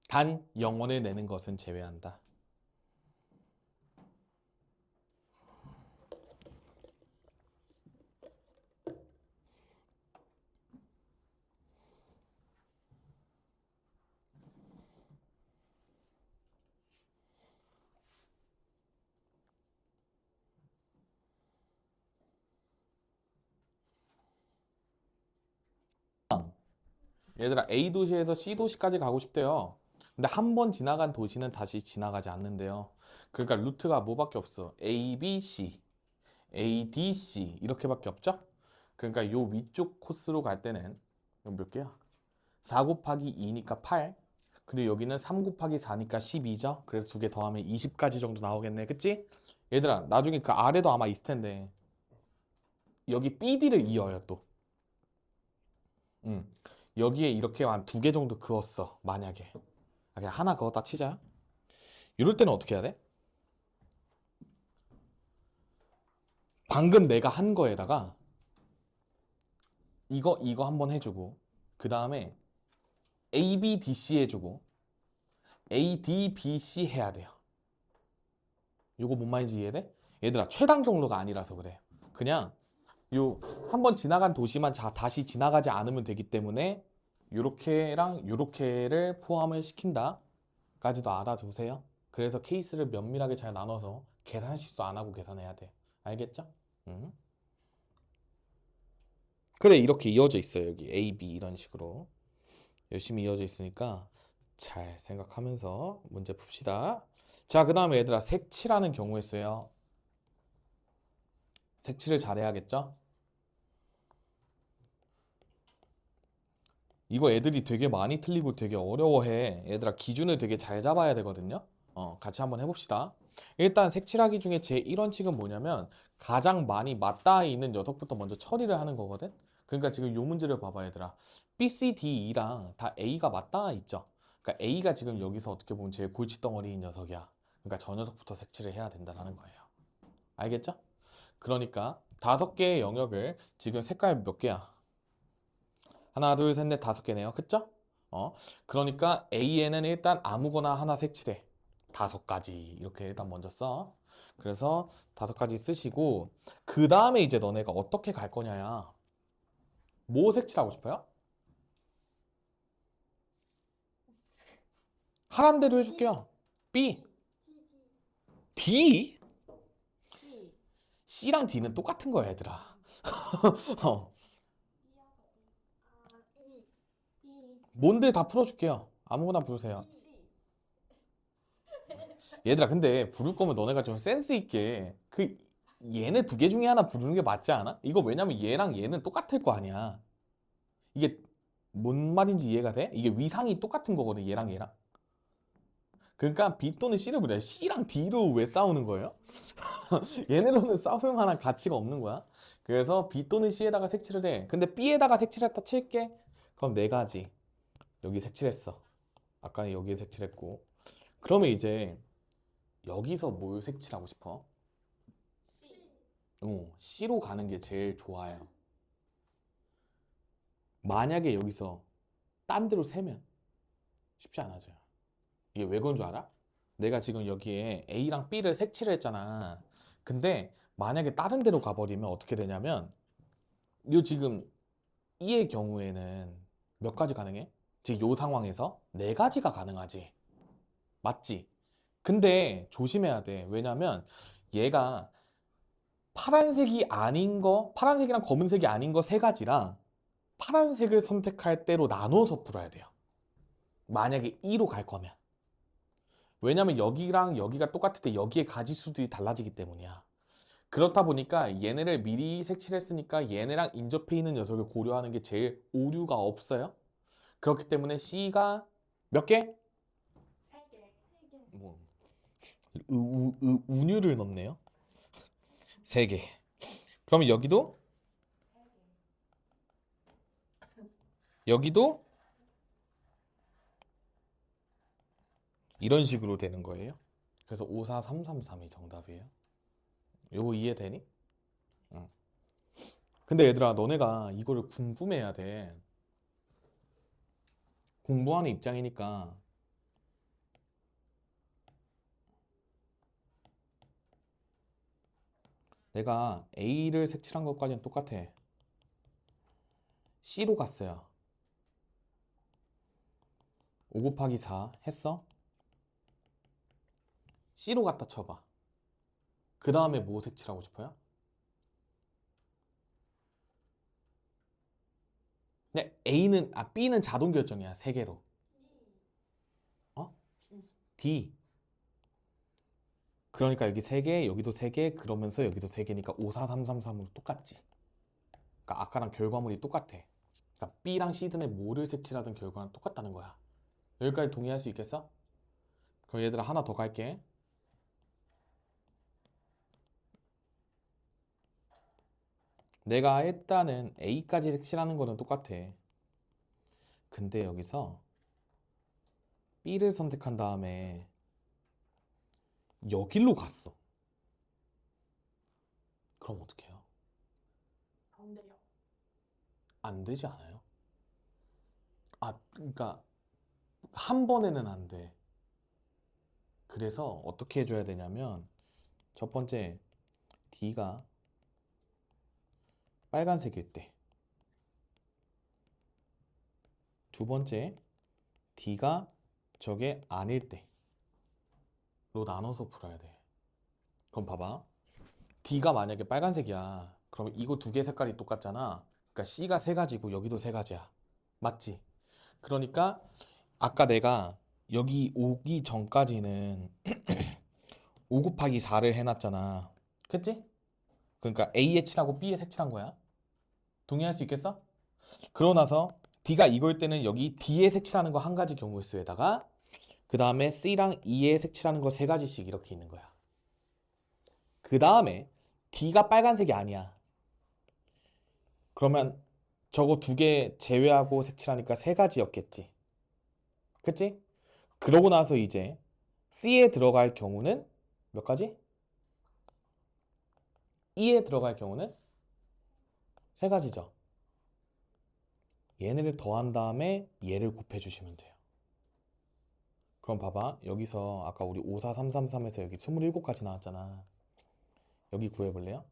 단 0원을 내는 것은 제외한다. 얘들아, A 도시에서 C 도시까지 가고 싶대요. 근데 한 번 지나간 도시는 다시 지나가지 않는데요. 그러니까 루트가 뭐밖에 없어. A, B, C, A, D, C 이렇게밖에 없죠? 그러니까 요 위쪽 코스로 갈 때는 이건 몇 개야? 4 곱하기 2니까 8. 그리고 여기는 3 곱하기 4니까 12죠? 그래서 두 개 더하면 20까지 정도 나오겠네. 그치? 얘들아, 나중에 그 아래도 아마 있을 텐데 여기 BD를 이어요 또. 여기에 이렇게 한 2개 정도 그었어. 만약에. 그냥 하나 그었다 치자. 이럴 때는 어떻게 해야 돼? 방금 내가 한 거에다가 이거 한번 해주고 그 다음에 A, B, D, C 해주고 A, D, B, C 해야 돼요. 요거 뭔 말인지 이해돼? 얘들아, 최단 경로가 아니라서 그래. 그냥 요 한 번 지나간 도시만 다시 지나가지 않으면 되기 때문에 요렇게랑 요렇게를 포함을 시킨다 까지도 알아두세요. 그래서 케이스를 면밀하게 잘 나눠서 계산 실수 안 하고 계산해야 돼. 알겠죠? 응? 그래, 이렇게 이어져 있어요. 여기 A, B 이런 식으로 열심히 이어져 있으니까 잘 생각하면서 문제 풉시다. 자, 그 다음에 얘들아, 색칠하는 경우에 써요. 색칠을 잘해야겠죠? 이거 애들이 되게 많이 틀리고 되게 어려워해. 얘들아, 기준을 되게 잘 잡아야 되거든요. 같이 한번 해봅시다. 일단 색칠하기 중에 제 1원칙은 뭐냐면 가장 많이 맞닿아 있는 녀석부터 먼저 처리를 하는 거거든. 그러니까 지금 요 문제를 봐봐, 얘들아. B, C, D, E랑 다 A가 맞닿아 있죠. 그러니까 A가 지금 여기서 어떻게 보면 제일 골칫덩어리인 녀석이야. 그러니까 저 녀석부터 색칠을 해야 된다는 거예요. 알겠죠? 그러니까 5개의 영역을 지금 색깔 몇 개야? 하나, 둘, 셋, 넷, 5개네요. 그쵸? 그러니까 A에는 일단 아무거나 하나 색칠해. 5가지. 이렇게 일단 먼저 써. 그래서 5가지 쓰시고, 그 다음에 이제 너네가 어떻게 갈 거냐야. 뭐 색칠하고 싶어요? 하란 대로 해줄게요. B, D? C. C랑 D는 똑같은 거야, 얘들아. 어, E. E. 뭔데 다 풀어줄게요. 아무거나 부르세요. D. D. 얘들아, 근데 부를 거면 너네가 좀 센스 있게 얘네 2개 중에 하나 부르는 게 맞지 않아? 이거 왜냐면 얘랑 얘는 똑같을 거 아니야. 이게 뭔 말인지 이해가 돼? 이게 위상이 똑같은 거거든, 얘랑 얘랑. 그러니까 B 또는 C를 보자. C랑 D로 왜 싸우는 거예요? 얘네로는 싸울 만한 가치가 없는 거야. 그래서 B 또는 C에다가 색칠을 해. 근데 B에다가 색칠했다 칠게. 그럼 네 가지. 여기 색칠했어. 아까는 여기에 색칠했고. 그러면 이제 여기서 뭘 색칠하고 싶어? C. C로 가는 게 제일 좋아요. 만약에 여기서 딴 데로 세면 쉽지 않아져요. 이게 왜 그런 줄 알아? 내가 지금 여기에 A랑 B를 색칠을 했잖아. 근데 만약에 다른 데로 가버리면 어떻게 되냐면 요 지금 E의 경우에는 몇 가지 가능해? 지금 요 상황에서 네 가지가 가능하지. 맞지? 근데 조심해야 돼. 왜냐면 얘가 파란색이 아닌 거, 파란색이랑 검은색이 아닌 거 세 가지랑 파란색을 선택할 때로 나눠서 풀어야 돼요. 만약에 E로 갈 거면. 왜냐면 여기랑 여기가 똑같을 때 여기에 가지수들이 달라지기 때문이야. 그렇다 보니까 얘네를 미리 색칠했으니까 얘네랑 인접해 있는 녀석을 고려하는 게 제일 오류가 없어요. 그렇기 때문에 C가 몇 개? 3개. 3개. 뭐, 운유를 넣네요. 세 개. 그러면 여기도? 여기도? 이런 식으로 되는 거예요. 그래서 54333이 정답이에요. 요거 이해되니? 응. 근데 얘들아, 너네가 이거를 궁금해야 돼. 공부하는 입장이니까 내가 A를 색칠한 것까지는 똑같아. C로 갔어요. 5 곱하기 4 했어? C로 갖다 쳐봐. 그 다음에 뭐 색칠하고 싶어요? 네, B는 자동 결정이야. 세 개로. 어? D. 그러니까 여기 세 개, 여기도 세 개, 그러면서 여기도 세 개니까 5, 4, 3, 3, 3으로 똑같지. 그러니까 아까랑 결과물이 똑같아. 그러니까 B랑 C든에 뭐를 색칠하든 결과는 똑같다는 거야. 여기까지 동의할 수 있겠어? 그럼 얘들아 하나 더 갈게. 내가 일단은 A까지 색칠하는 거는 똑같아. 근데 여기서 B를 선택한 다음에 여기로 갔어. 그럼 어떻게 해요? 안 돼요. 안 되지 않아요? 그러니까 한 번에는 안 돼. 그래서 어떻게 해줘야 되냐면 첫 번째 D가 빨간색일 때, 두 번째 D가 저게 아닐 때로 나눠서 풀어야 돼. 그럼 봐봐. D가 만약에 빨간색이야. 그럼 이거 두 개 색깔이 똑같잖아. 그러니까 C가 세 가지고 여기도 세 가지야. 맞지? 그러니까 아까 내가 여기 오기 전까지는 5 곱하기 4를 해놨잖아. 그치? 그러니까 A에 칠하고 B에 색칠한 거야. 동의할 수 있겠어? 그러고 나서 D가 이걸 때는 여기 D에 색칠하는 거 한 가지 경우의 수에다가 그 다음에 C랑 E에 색칠하는 거 세 가지씩 이렇게 있는 거야. 그 다음에 D가 빨간색이 아니야. 그러면 저거 두 개 제외하고 색칠하니까 세 가지였겠지. 그치? 그러고 나서 이제 C에 들어갈 경우는 몇 가지? E에 들어갈 경우는 세 가지죠. 얘네를 더한 다음에 얘를 곱해주시면 돼요. 그럼 봐봐. 여기서 아까 우리 54333에서 여기 27가지 나왔잖아. 여기 구해볼래요?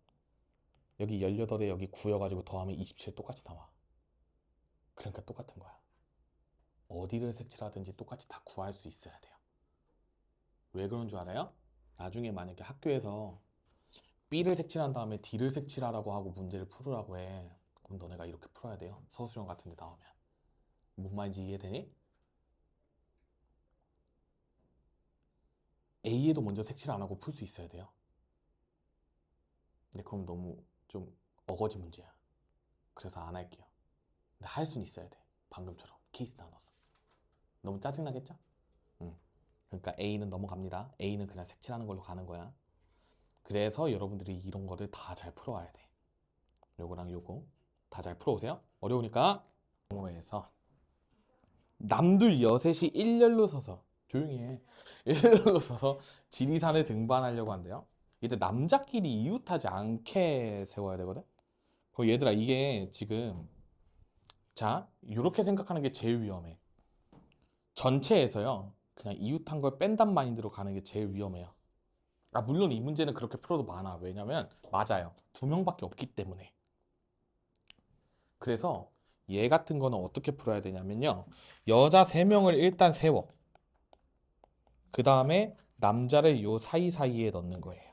여기 18에 여기 9여가지고 더하면 27 똑같이 나와. 그러니까 똑같은 거야. 어디를 색칠하든지 똑같이 다 구할 수 있어야 돼요. 왜 그런 줄 알아요? 나중에 만약에 학교에서 B를 색칠한 다음에 D를 색칠하라고 하고 문제를 풀으라고 해. 그럼 너네가 이렇게 풀어야 돼요. 서술형 같은 데 나오면. 뭔 말인지 이해되니? A에도 먼저 색칠 안 하고 풀 수 있어야 돼요. 근데 그럼 너무 좀 어거지 문제야. 그래서 안 할게요. 근데 할 수는 있어야 돼. 방금처럼 케이스 나눠서. 너무 짜증나겠죠? 응. 그러니까 A는 넘어갑니다. A는 그냥 색칠하는 걸로 가는 거야. 그래서 여러분들이 이런 거를 다 잘 풀어와야 돼. 요거랑 요거 다 잘 풀어오세요. 어려우니까 영어에서 남들 여셋이 일렬로 서서 조용히 해. 일렬로 서서 지리산을 등반하려고 한대요. 이때 남자끼리 이웃하지 않게 세워야 되거든. 얘들아 이게 지금 자 이렇게 생각하는 게 제일 위험해. 전체에서요 그냥 이웃한 걸 뺀단 마인드로 가는 게 제일 위험해요. 아 물론 이 문제는 그렇게 풀어도 많아. 왜냐면 맞아요. 2명밖에 없기 때문에. 그래서 얘 같은 거는 어떻게 풀어야 되냐면요. 여자 3명을 일단 세워. 그 다음에 남자를 요 사이사이에 넣는 거예요.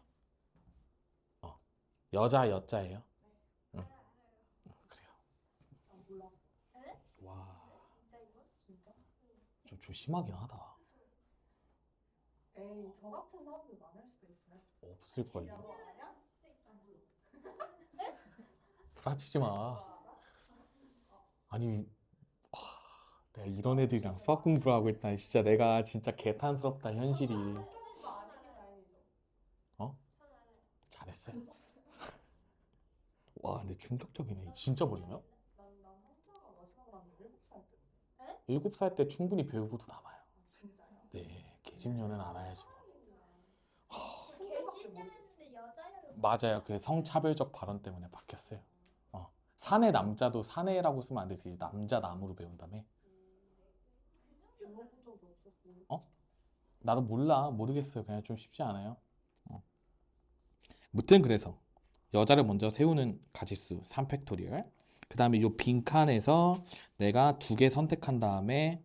여자 여자예요. 응. 그래요. 전 몰랐어. 에? 와, 진짜 이거? 진짜? 좀 조심하긴 하다. 에이, 저 같은 사람들 많을 수도 있어요. 없을걸요. 너 아냐? 부라치지 마. 아니, 내가 이런 애들이랑 수학 공부를 하고 있다. 진짜 내가 진짜 개탄스럽다, 현실이. 거 아니긴 다행이죠. 어? 잘했어요. 와, 근데 충격적이네. 진짜 몰라요? 난 한자가 마지막으로 한 7살 때. 7살 때 충분히 배우고도 남아요. 진짜요? 네, 계집년은 알아야죠. 개집년했을 여자애로. 맞아요. 그 성차별적 발언 때문에 바뀌었어요. 사내 남자도 사내라고 쓰면 안 되지. 남자 남으로 배운다며. 배워본 적이 없어서. 어? 나도 몰라. 모르겠어요. 그냥 좀 쉽지 않아요. 무튼 그래서 여자를 먼저 세우는 가지수 3팩토리얼. 그 다음에 요 빈칸에서 내가 2개 선택한 다음에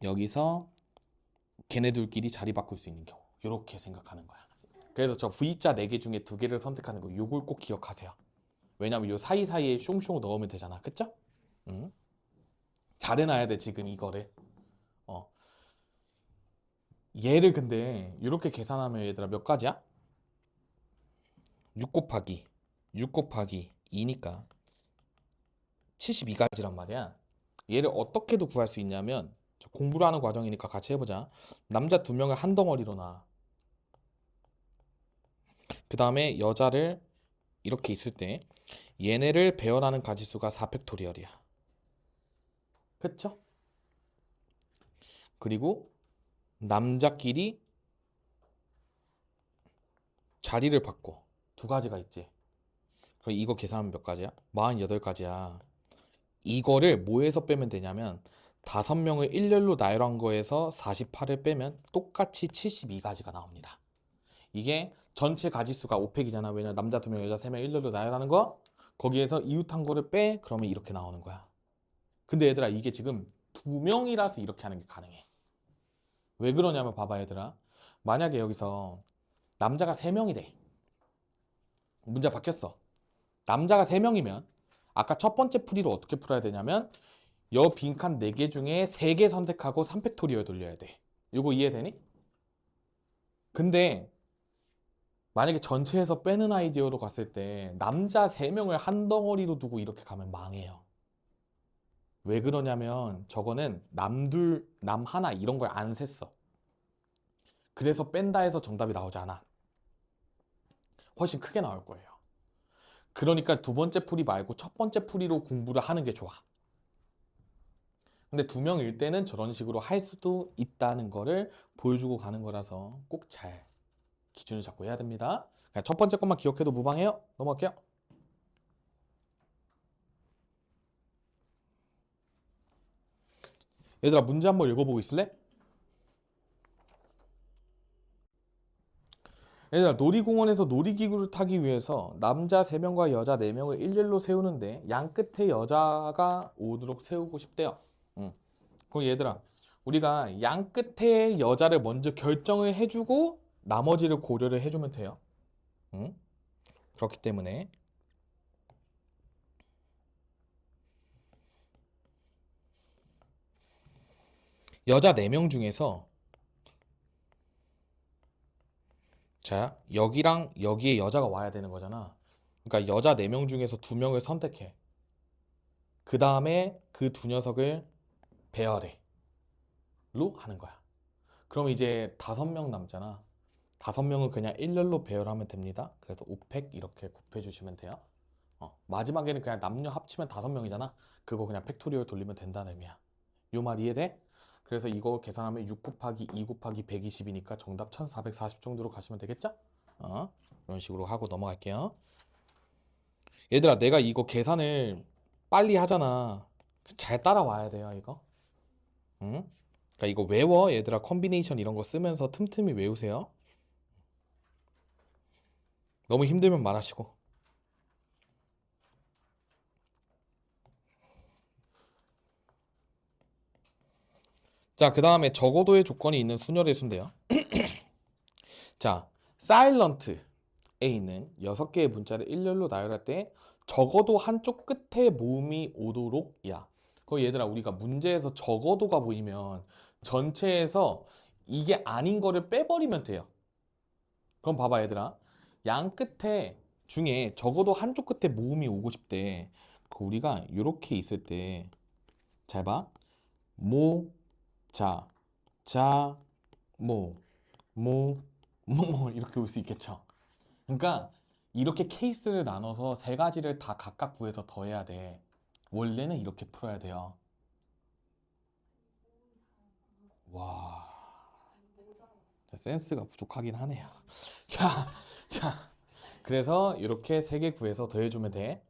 여기서 걔네들끼리 자리 바꿀 수 있는 경우. 이렇게 생각하는 거야. 그래서 저 V자 4개 중에 2개를 선택하는 거. 요걸 꼭 기억하세요. 왜냐면 요 사이사이에 숑숑 넣으면 되잖아. 그쵸? 응? 잘 해놔야 돼 지금 이거를. 얘를 근데 이렇게 계산하면 얘들아 몇 가지야? 6 곱하기 2니까 72가지란 말이야. 얘를 어떻게도 구할 수 있냐면 공부를 하는 과정이니까 같이 해보자. 남자 2명을 한 덩어리로 놔. 그 다음에 여자를 이렇게 있을 때 얘네를 배열하는 가지수가 4팩토리얼이야. 그쵸? 그리고 남자끼리 자리를 바꿔. 2가지가 있지. 그럼 이거 계산하면 몇 가지야? 48가지야. 이거를 뭐에서 빼면 되냐면 5명을 일렬로 나열한 거에서 48을 빼면 똑같이 72가지가 나옵니다. 이게 전체 가지수가 5팩이잖아. 왜냐면 남자 2명, 여자 3명 일렬로 나열하는 거. 거기에서 이웃한 거를 빼. 그러면 이렇게 나오는 거야. 근데 얘들아 이게 지금 2명이라서 이렇게 하는 게 가능해. 왜 그러냐면 봐봐 얘들아. 만약에 여기서 남자가 3명이 돼. 문제 바뀌었어. 남자가 3명이면 아까 첫 번째 풀이로 어떻게 풀어야 되냐면 여 빈칸 4개 중에 3개 선택하고 3팩토리얼 돌려야 돼. 이거 이해되니? 근데 만약에 전체에서 빼는 아이디어로 갔을 때 남자 3명을 한 덩어리로 두고 이렇게 가면 망해요. 왜 그러냐면 저거는 남둘, 남 하나 이런 걸 안 셌어. 그래서 뺀다 해서 정답이 나오지 않아. 훨씬 크게 나올 거예요. 그러니까 2번째 풀이 말고 첫 번째 풀이로 공부를 하는 게 좋아. 근데 2명일 때는 저런 식으로 할 수도 있다는 거를 보여주고 가는 거라서 꼭 잘 기준을 잡고 해야 됩니다. 그냥 첫 번째 것만 기억해도 무방해요. 넘어갈게요. 얘들아 문제 한번 읽어보고 있을래? 얘들아 놀이공원에서 놀이기구를 타기 위해서 남자 3명과 여자 4명을 일렬로 세우는데 양 끝에 여자가 오도록 세우고 싶대요. 그럼 얘들아 우리가 양 끝에 여자를 먼저 결정을 해주고 나머지를 고려를 해주면 돼요. 그렇기 때문에 여자 4명 중에서 자 여기랑 여기에 여자가 와야 되는 거잖아. 그러니까 여자 4명 중에서 2명을 선택해. 그 다음에 그 두 녀석을 배열해. 로 하는 거야. 그럼 이제 5명 남잖아. 5명은 그냥 일렬로 배열하면 됩니다. 그래서 5팩 이렇게 곱해주시면 돼요. 마지막에는 그냥 남녀 합치면 5명이잖아. 그거 그냥 팩토리얼 돌리면 된다는 의미야. 요 말 이해돼? 그래서 이거 계산하면 6 곱하기 2 곱하기 120이니까 정답 1440 정도로 가시면 되겠죠? 이런 식으로 하고 넘어갈게요. 얘들아, 내가 이거 계산을 빨리 하잖아. 잘 따라와야 돼요, 이거. 응? 그러니까 이거 외워, 얘들아. 컨비네이션 이런 거 쓰면서 틈틈이 외우세요. 너무 힘들면 말하시고. 자, 그 다음에 적어도의 조건이 있는 순열의 수인데요. 자, silent에 있는 6개의 문자를 일렬로 나열할 때 적어도 한쪽 끝에 모음이 오도록이야. 그 얘들아, 우리가 문제에서 적어도가 보이면 전체에서 이게 아닌 거를 빼버리면 돼요. 그럼 봐봐, 얘들아. 양 끝에 중에 적어도 한쪽 끝에 모음이 오고 싶대. 그 우리가 이렇게 있을 때 잘 봐. 모, 자, 자, 모, 모, 뭐 이렇게 올 수 있겠죠. 그러니까 이렇게 케이스를 나눠서 세 가지를 다 각각 구해서 더해야 돼. 원래는 이렇게 풀어야 돼요. 와, 센스가 부족하긴 하네요. 자, 자, 그래서 이렇게 세 개 구해서 더해주면 돼.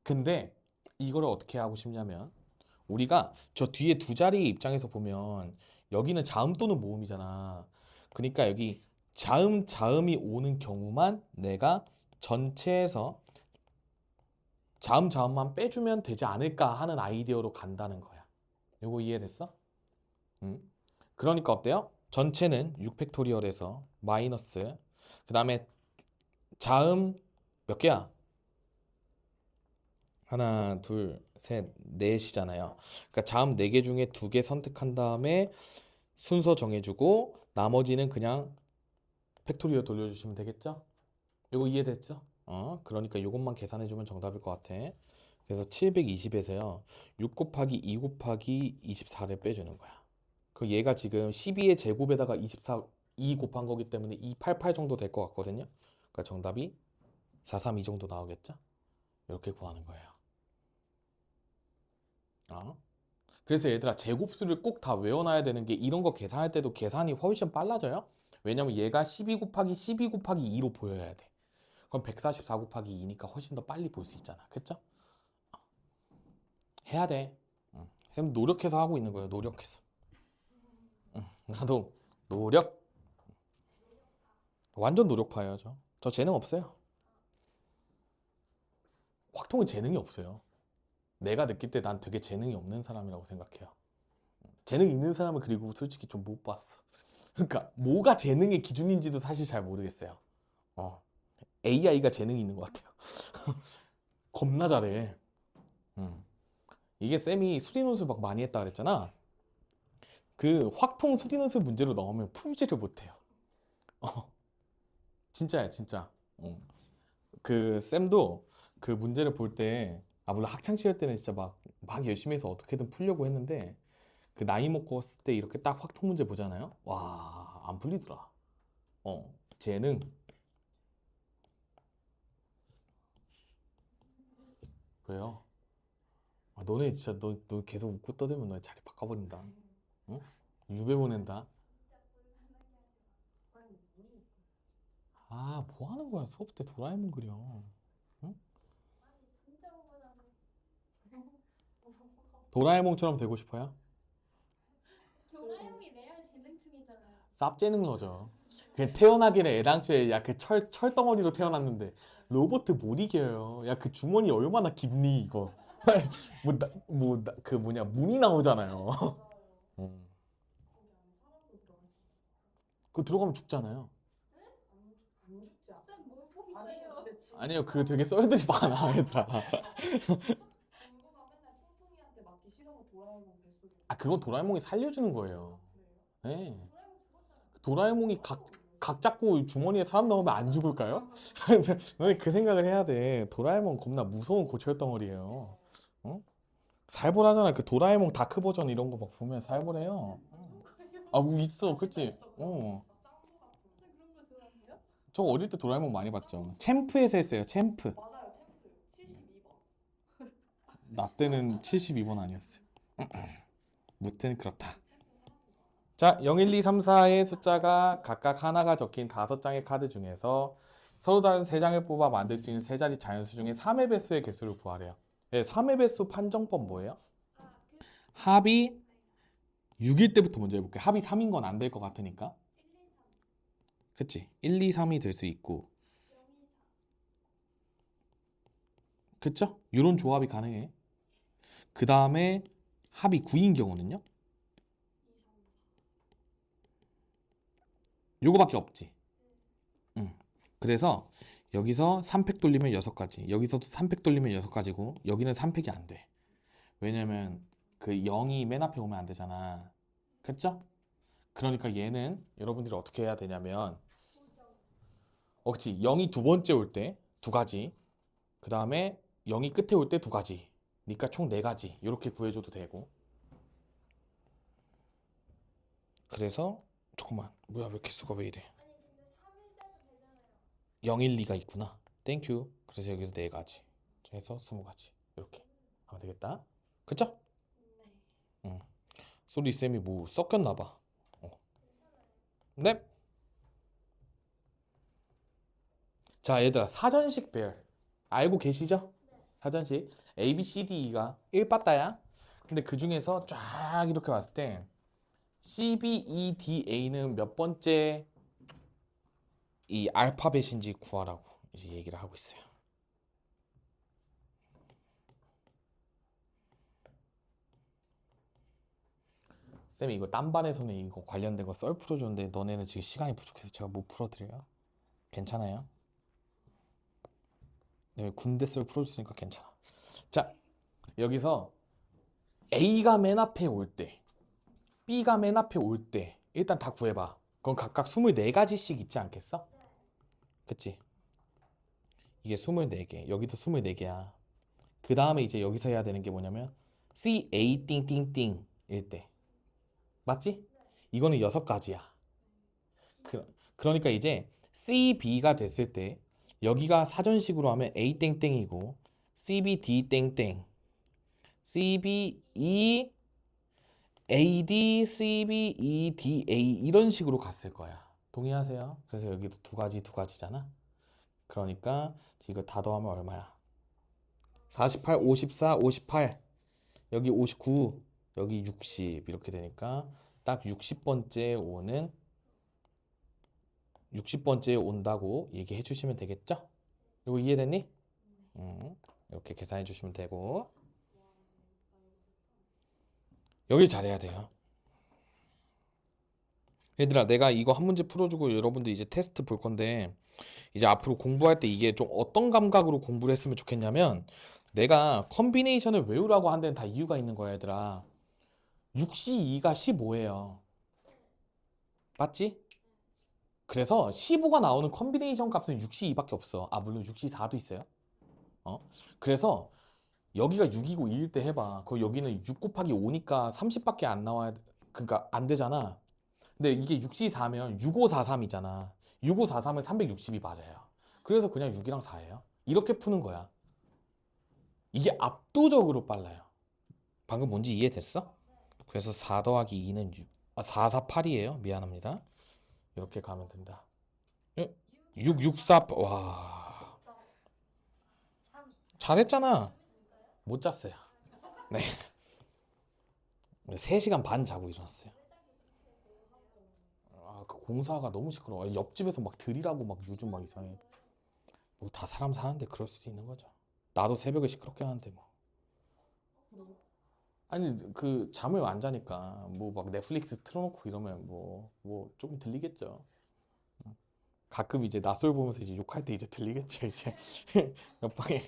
근데 이거를 어떻게 하고 싶냐면 우리가 저 뒤에 두 자리 입장에서 보면 여기는 자음 또는 모음이잖아. 그러니까 여기 자음, 자음이 오는 경우만 내가 전체에서 자음, 자음만 빼주면 되지 않을까 하는 아이디어로 간다는 거야. 요거 이해됐어? 응? 그러니까 어때요? 전체는 6팩토리얼에서 마이너스 그 다음에 자음 몇 개야? 하나, 둘, 셋, 넷이잖아요. 그러니까 자음 4개 중에 2개 선택한 다음에 순서 정해주고 나머지는 그냥 팩토리얼 돌려주시면 되겠죠? 이거 이해됐죠? 그러니까 이것만 계산해주면 정답일 것 같아. 그래서 720에서요. 6 곱하기 2 곱하기 24를 빼주는 거야. 그 얘가 지금 12의 제곱에다가 24, 2 곱한 거기 때문에 288 정도 될 것 같거든요. 그러니까 정답이 432 정도 나오겠죠? 이렇게 구하는 거예요. 그래서 얘들아 제곱수를 꼭 다 외워놔야 되는 게 이런 거 계산할 때도 계산이 훨씬 빨라져요. 왜냐면 얘가 12 곱하기 12 곱하기 2로 보여야 돼. 그럼 144 곱하기 2니까 훨씬 더 빨리 볼 수 있잖아. 그쵸? 해야 돼. 쌤 노력해서 하고 있는 거예요. 노력해서. 나도 노력. 완전 노력파예요, 저. 저 재능 없어요. 확통은 재능이 없어요. 내가 느낄 때 난 되게 재능이 없는 사람이라고 생각해요. 재능 있는 사람은 그리고 솔직히 좀 못 봤어. 그러니까 뭐가 재능의 기준인지도 사실 잘 모르겠어요. AI가 재능이 있는 것 같아요. 겁나 잘해. 음. 이게 쌤이 수리논술 막 많이 했다 그랬잖아. 그 확통 수리논술 문제로 나오면 풀지를 못해요. 진짜야, 진짜. 그 쌤도 그 문제를 볼 때, 물론 학창 시절 때는 진짜 막 열심히 해서 어떻게든 풀려고 했는데, 그 나이 먹었을 때 이렇게 딱 확통 문제 보잖아요. 와, 안 풀리더라. 재능. 왜요? 너네 진짜 너 계속 웃고 떠들면 너 자리 바꿔버린다. 응? 유배 보낸다. 아니, 우리 뭐 하는 거야? 수업 때 도라에몽 그려. 응? 진짜 억울하네. 도라에몽처럼 되고 싶어요? 도라에몽이 레알 재능충이잖아요. 쌉재는 거죠. 그냥 태어나기는 애당초에 야 그 철덩어리로 태어났는데 로봇 못 이겨요. 야 그 주머니 얼마나 깊니 이거. 그 뭐냐 문이 나오잖아요. 맞아요. 음. 거기 안에 사람도 들어가 있어. 그거 들어가면 죽잖아요. 안 죽지 않아. 쌤뭘 본 아니, 거예요? 근데 친구 아니요 그 되게 썰들이 많아 얘들아. 친구가 맨날 퉁퉁이한테 맞기 싫어서 도라에몽 뱃속에. 그건 도라에몽이 살려주는 거예요. 그래요? 네. 도라에몽 죽었잖아. 도라에몽이 각 잡고 주머니에 사람 넣으면 안 죽을까요? 너네 그 생각을 해야 돼. 도라에몽 겁나 무서운 고철덩어리예요. 어? 살벌하잖아. 그 도라에몽 다크 버전 이런 거 막 보면 살벌해요. 아, 뭐 있어, 그치? 어. 짱구 같은. 진짜 그런 거 좋아해요? 저 어릴 때 도라에몽 많이 봤죠. 챔프에서 했어요, 챔프. 맞아요, 챔프. 72번. 나 때는 72번 아니었어요. 무튼 그렇다. 자, 0, 1, 2, 3, 4의 숫자가 각각 하나가 적힌 5장의 카드 중에서 서로 다른 3장을 뽑아 만들 수 있는 세 자리 자연수 중에 3의 배수의 개수를 구하래요. 네, 3의 배수 판정법 뭐예요? 합이 6일 때부터 먼저 해볼게요. 합이 3인 건 안 될 것 같으니까. 1, 2, 3, 그치? 1, 2, 3이 될 수 있고. 0, 2, 4, 그쵸? 이런 조합이 가능해. 그 다음에 합이 9인 경우는요? 2, 3, 4. 요거밖에 없지. 그래서 여기서 3팩 돌리면 6가지, 여기서도 3팩 돌리면 6가지고 여기는 3팩이 안 돼. 왜냐면 그 0이 맨 앞에 오면 안 되잖아. 그쵸? 그러니까 얘는 여러분들이 어떻게 해야 되냐면 그치. 0이 두 번째 올 때 2가지, 그 다음에 0이 끝에 올 때 2가지, 그러니까 총 4가지 이렇게 구해줘도 되고. 그래서 잠깐만, 뭐야, 왜 개수가 왜 이래? 아니 근데 3일 때도 되잖아요. 0, 1, 2가 있구나. 땡큐. 그래서 여기서 4가지 해서 20가지 이렇게 하면 되겠다. 그쵸? 네. 소리 쌤이 뭐 섞였나 봐. 네. 자, 얘들아, 사전식 배열 알고 계시죠? 사전식 A, B, C, D, E가 1빠따야. 근데 그 중에서 쫙 이렇게 봤을 때 C, B, E, D, A는 몇 번째 이 알파벳인지 구하라고 이제 얘기를 하고 있어요. 쌤이 이거 딴 반에서는 이거 관련된 거 썰 풀어줬는데 너네는 지금 시간이 부족해서 제가 못 풀어드려요. 괜찮아요? 네, 군대 썰 풀어줬으니까 괜찮아. 자, 여기서 A가 맨 앞에 올 때, B가 맨 앞에 올 때 일단 다 구해봐. 그건 각각 24가지씩 있지 않겠어? 그치? 이게 24개, 여기도 24개야. 그 다음에 이제 여기서 해야 되는 게 뭐냐면 C, A, 띵띵띵 일 때. 맞지? 이거는 6가지야. 그러니까 이제 C, B가 됐을 때 여기가 사전식으로 하면 A 땡땡이고 C, B, D 땡땡, C, B, E, A, D, C, B, E, D, A 이런 식으로 갔을 거야. 동의하세요? 그래서 여기도 2가지잖아. 그러니까 이거 다 더하면 얼마야? 48, 54, 58, 여기 59, 여기 60 이렇게 되니까 딱 60번째 온다고 얘기해 주시면 되겠죠? 이거 이해됐니? 이렇게 계산해 주시면 되고. 여기 잘해야 돼요. 얘들아, 내가 이거 한 문제 풀어주고 여러분들 이제 테스트 볼 건데 이제 앞으로 공부할 때 이게 좀 어떤 감각으로 공부를 했으면 좋겠냐면, 내가 컨비네이션을 외우라고 한 데는 다 이유가 있는 거야, 얘들아. 6C2가 15예요. 맞지? 그래서 15가 나오는 컨비네이션 값은 6C2밖에 없어. 아, 물론 6C4도 있어요. 그래서 여기가 6이고 2일 때 해봐. 여기는 6 곱하기 5니까 30밖에 안 나와야, 그러니까 안 되잖아. 근데 이게 6C4면 6543이잖아. 6543은 360이 맞아요. 그래서 그냥 6이랑 4예요. 이렇게 푸는 거야. 이게 압도적으로 빨라요. 방금 뭔지 이해됐어? 그래서 4 더하기 2는 6. 4, 4, 8이에요. 미안합니다. 이렇게 가면 된다. 6, 6, 4, 와. 잘했잖아. 못 잤어요. 네. 3시간 반 자고 일어났어요. 아, 그 공사가 너무 시끄러워. 옆집에서 막 들이라고 막 요즘 막 이상해. 뭐 다 사람 사는데 그럴 수도 있는 거죠. 나도 새벽에 시끄럽게 하는데 뭐. 아니, 그 잠을 안 자니까 뭐 막 넷플릭스 틀어놓고 이러면 뭐 조금 들리겠죠. 가끔 이제 낯설 보면서 이제 욕할 때 이제 들리겠죠, 이제. 옆방에.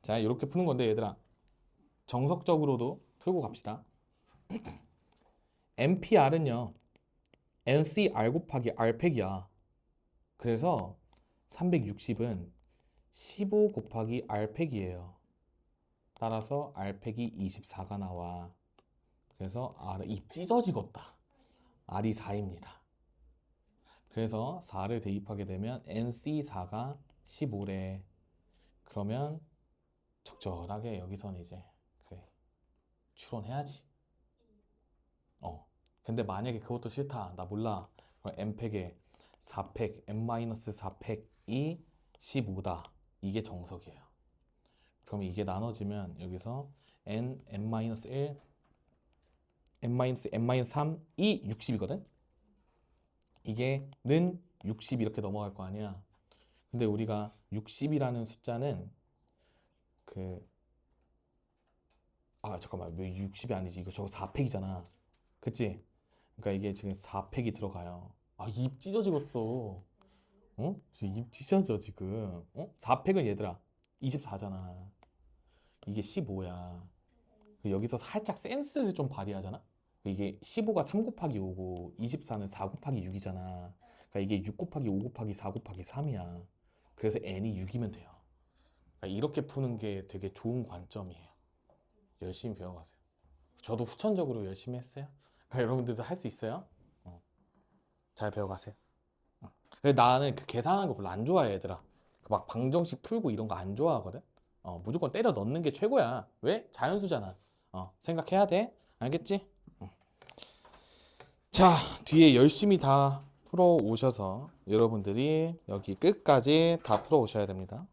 자, 이렇게 푸는 건데 얘들아, 정석적으로도 풀고 갑시다. NPR은요 NCR 곱하기 R팩이야. 그래서 360은 15 곱하기 R팩이에요. 따라서 R 빼기 24가 나와. 그래서 R이 찢어지겠다. R이 4입니다. 그래서 4를 대입하게 되면 NC4가 15래. 그러면 적절하게 여기선 이제 그래 추론해야지. 근데 만약에 그것도 싫다. 나 몰라. 그럼 M팩에 4팩, M-4팩이 15다. 이게 정석이에요. 그럼 이게 나눠지면 여기서 N, M-1, M-3이 60이거든? 이게 는 60 이렇게 넘어갈 거 아니야. 근데 우리가 60이라는 숫자는 잠깐만, 왜 60이 아니지? 이거 저거 4팩이잖아. 그치? 그러니까 이게 지금 4팩이 들어가요. 입 찢어지겠어. 입 찢어져 지금. 4팩은 얘들아 24잖아. 이게 15야. 여기서 살짝 센스를 좀 발휘하잖아. 이게 15가 3 곱하기 5고 24는 4 곱하기 6이잖아. 그러니까 이게 6 곱하기 5 곱하기 4 곱하기 3이야. 그래서 n이 6이면 돼요. 그러니까 이렇게 푸는 게 되게 좋은 관점이에요. 열심히 배워가세요. 저도 후천적으로 열심히 했어요. 그러니까 여러분들도 할 수 있어요. 잘 배워가세요. 근데 나는 그 계산하는 거 별로 안 좋아해, 얘들아. 막 방정식 풀고 이런 거 안 좋아하거든. 무조건 때려 넣는 게 최고야. 왜? 자연수잖아. 생각해야 돼. 알겠지? 자, 뒤에 열심히 다 풀어 오셔서 여러분들이 여기 끝까지 다 풀어 오셔야 됩니다.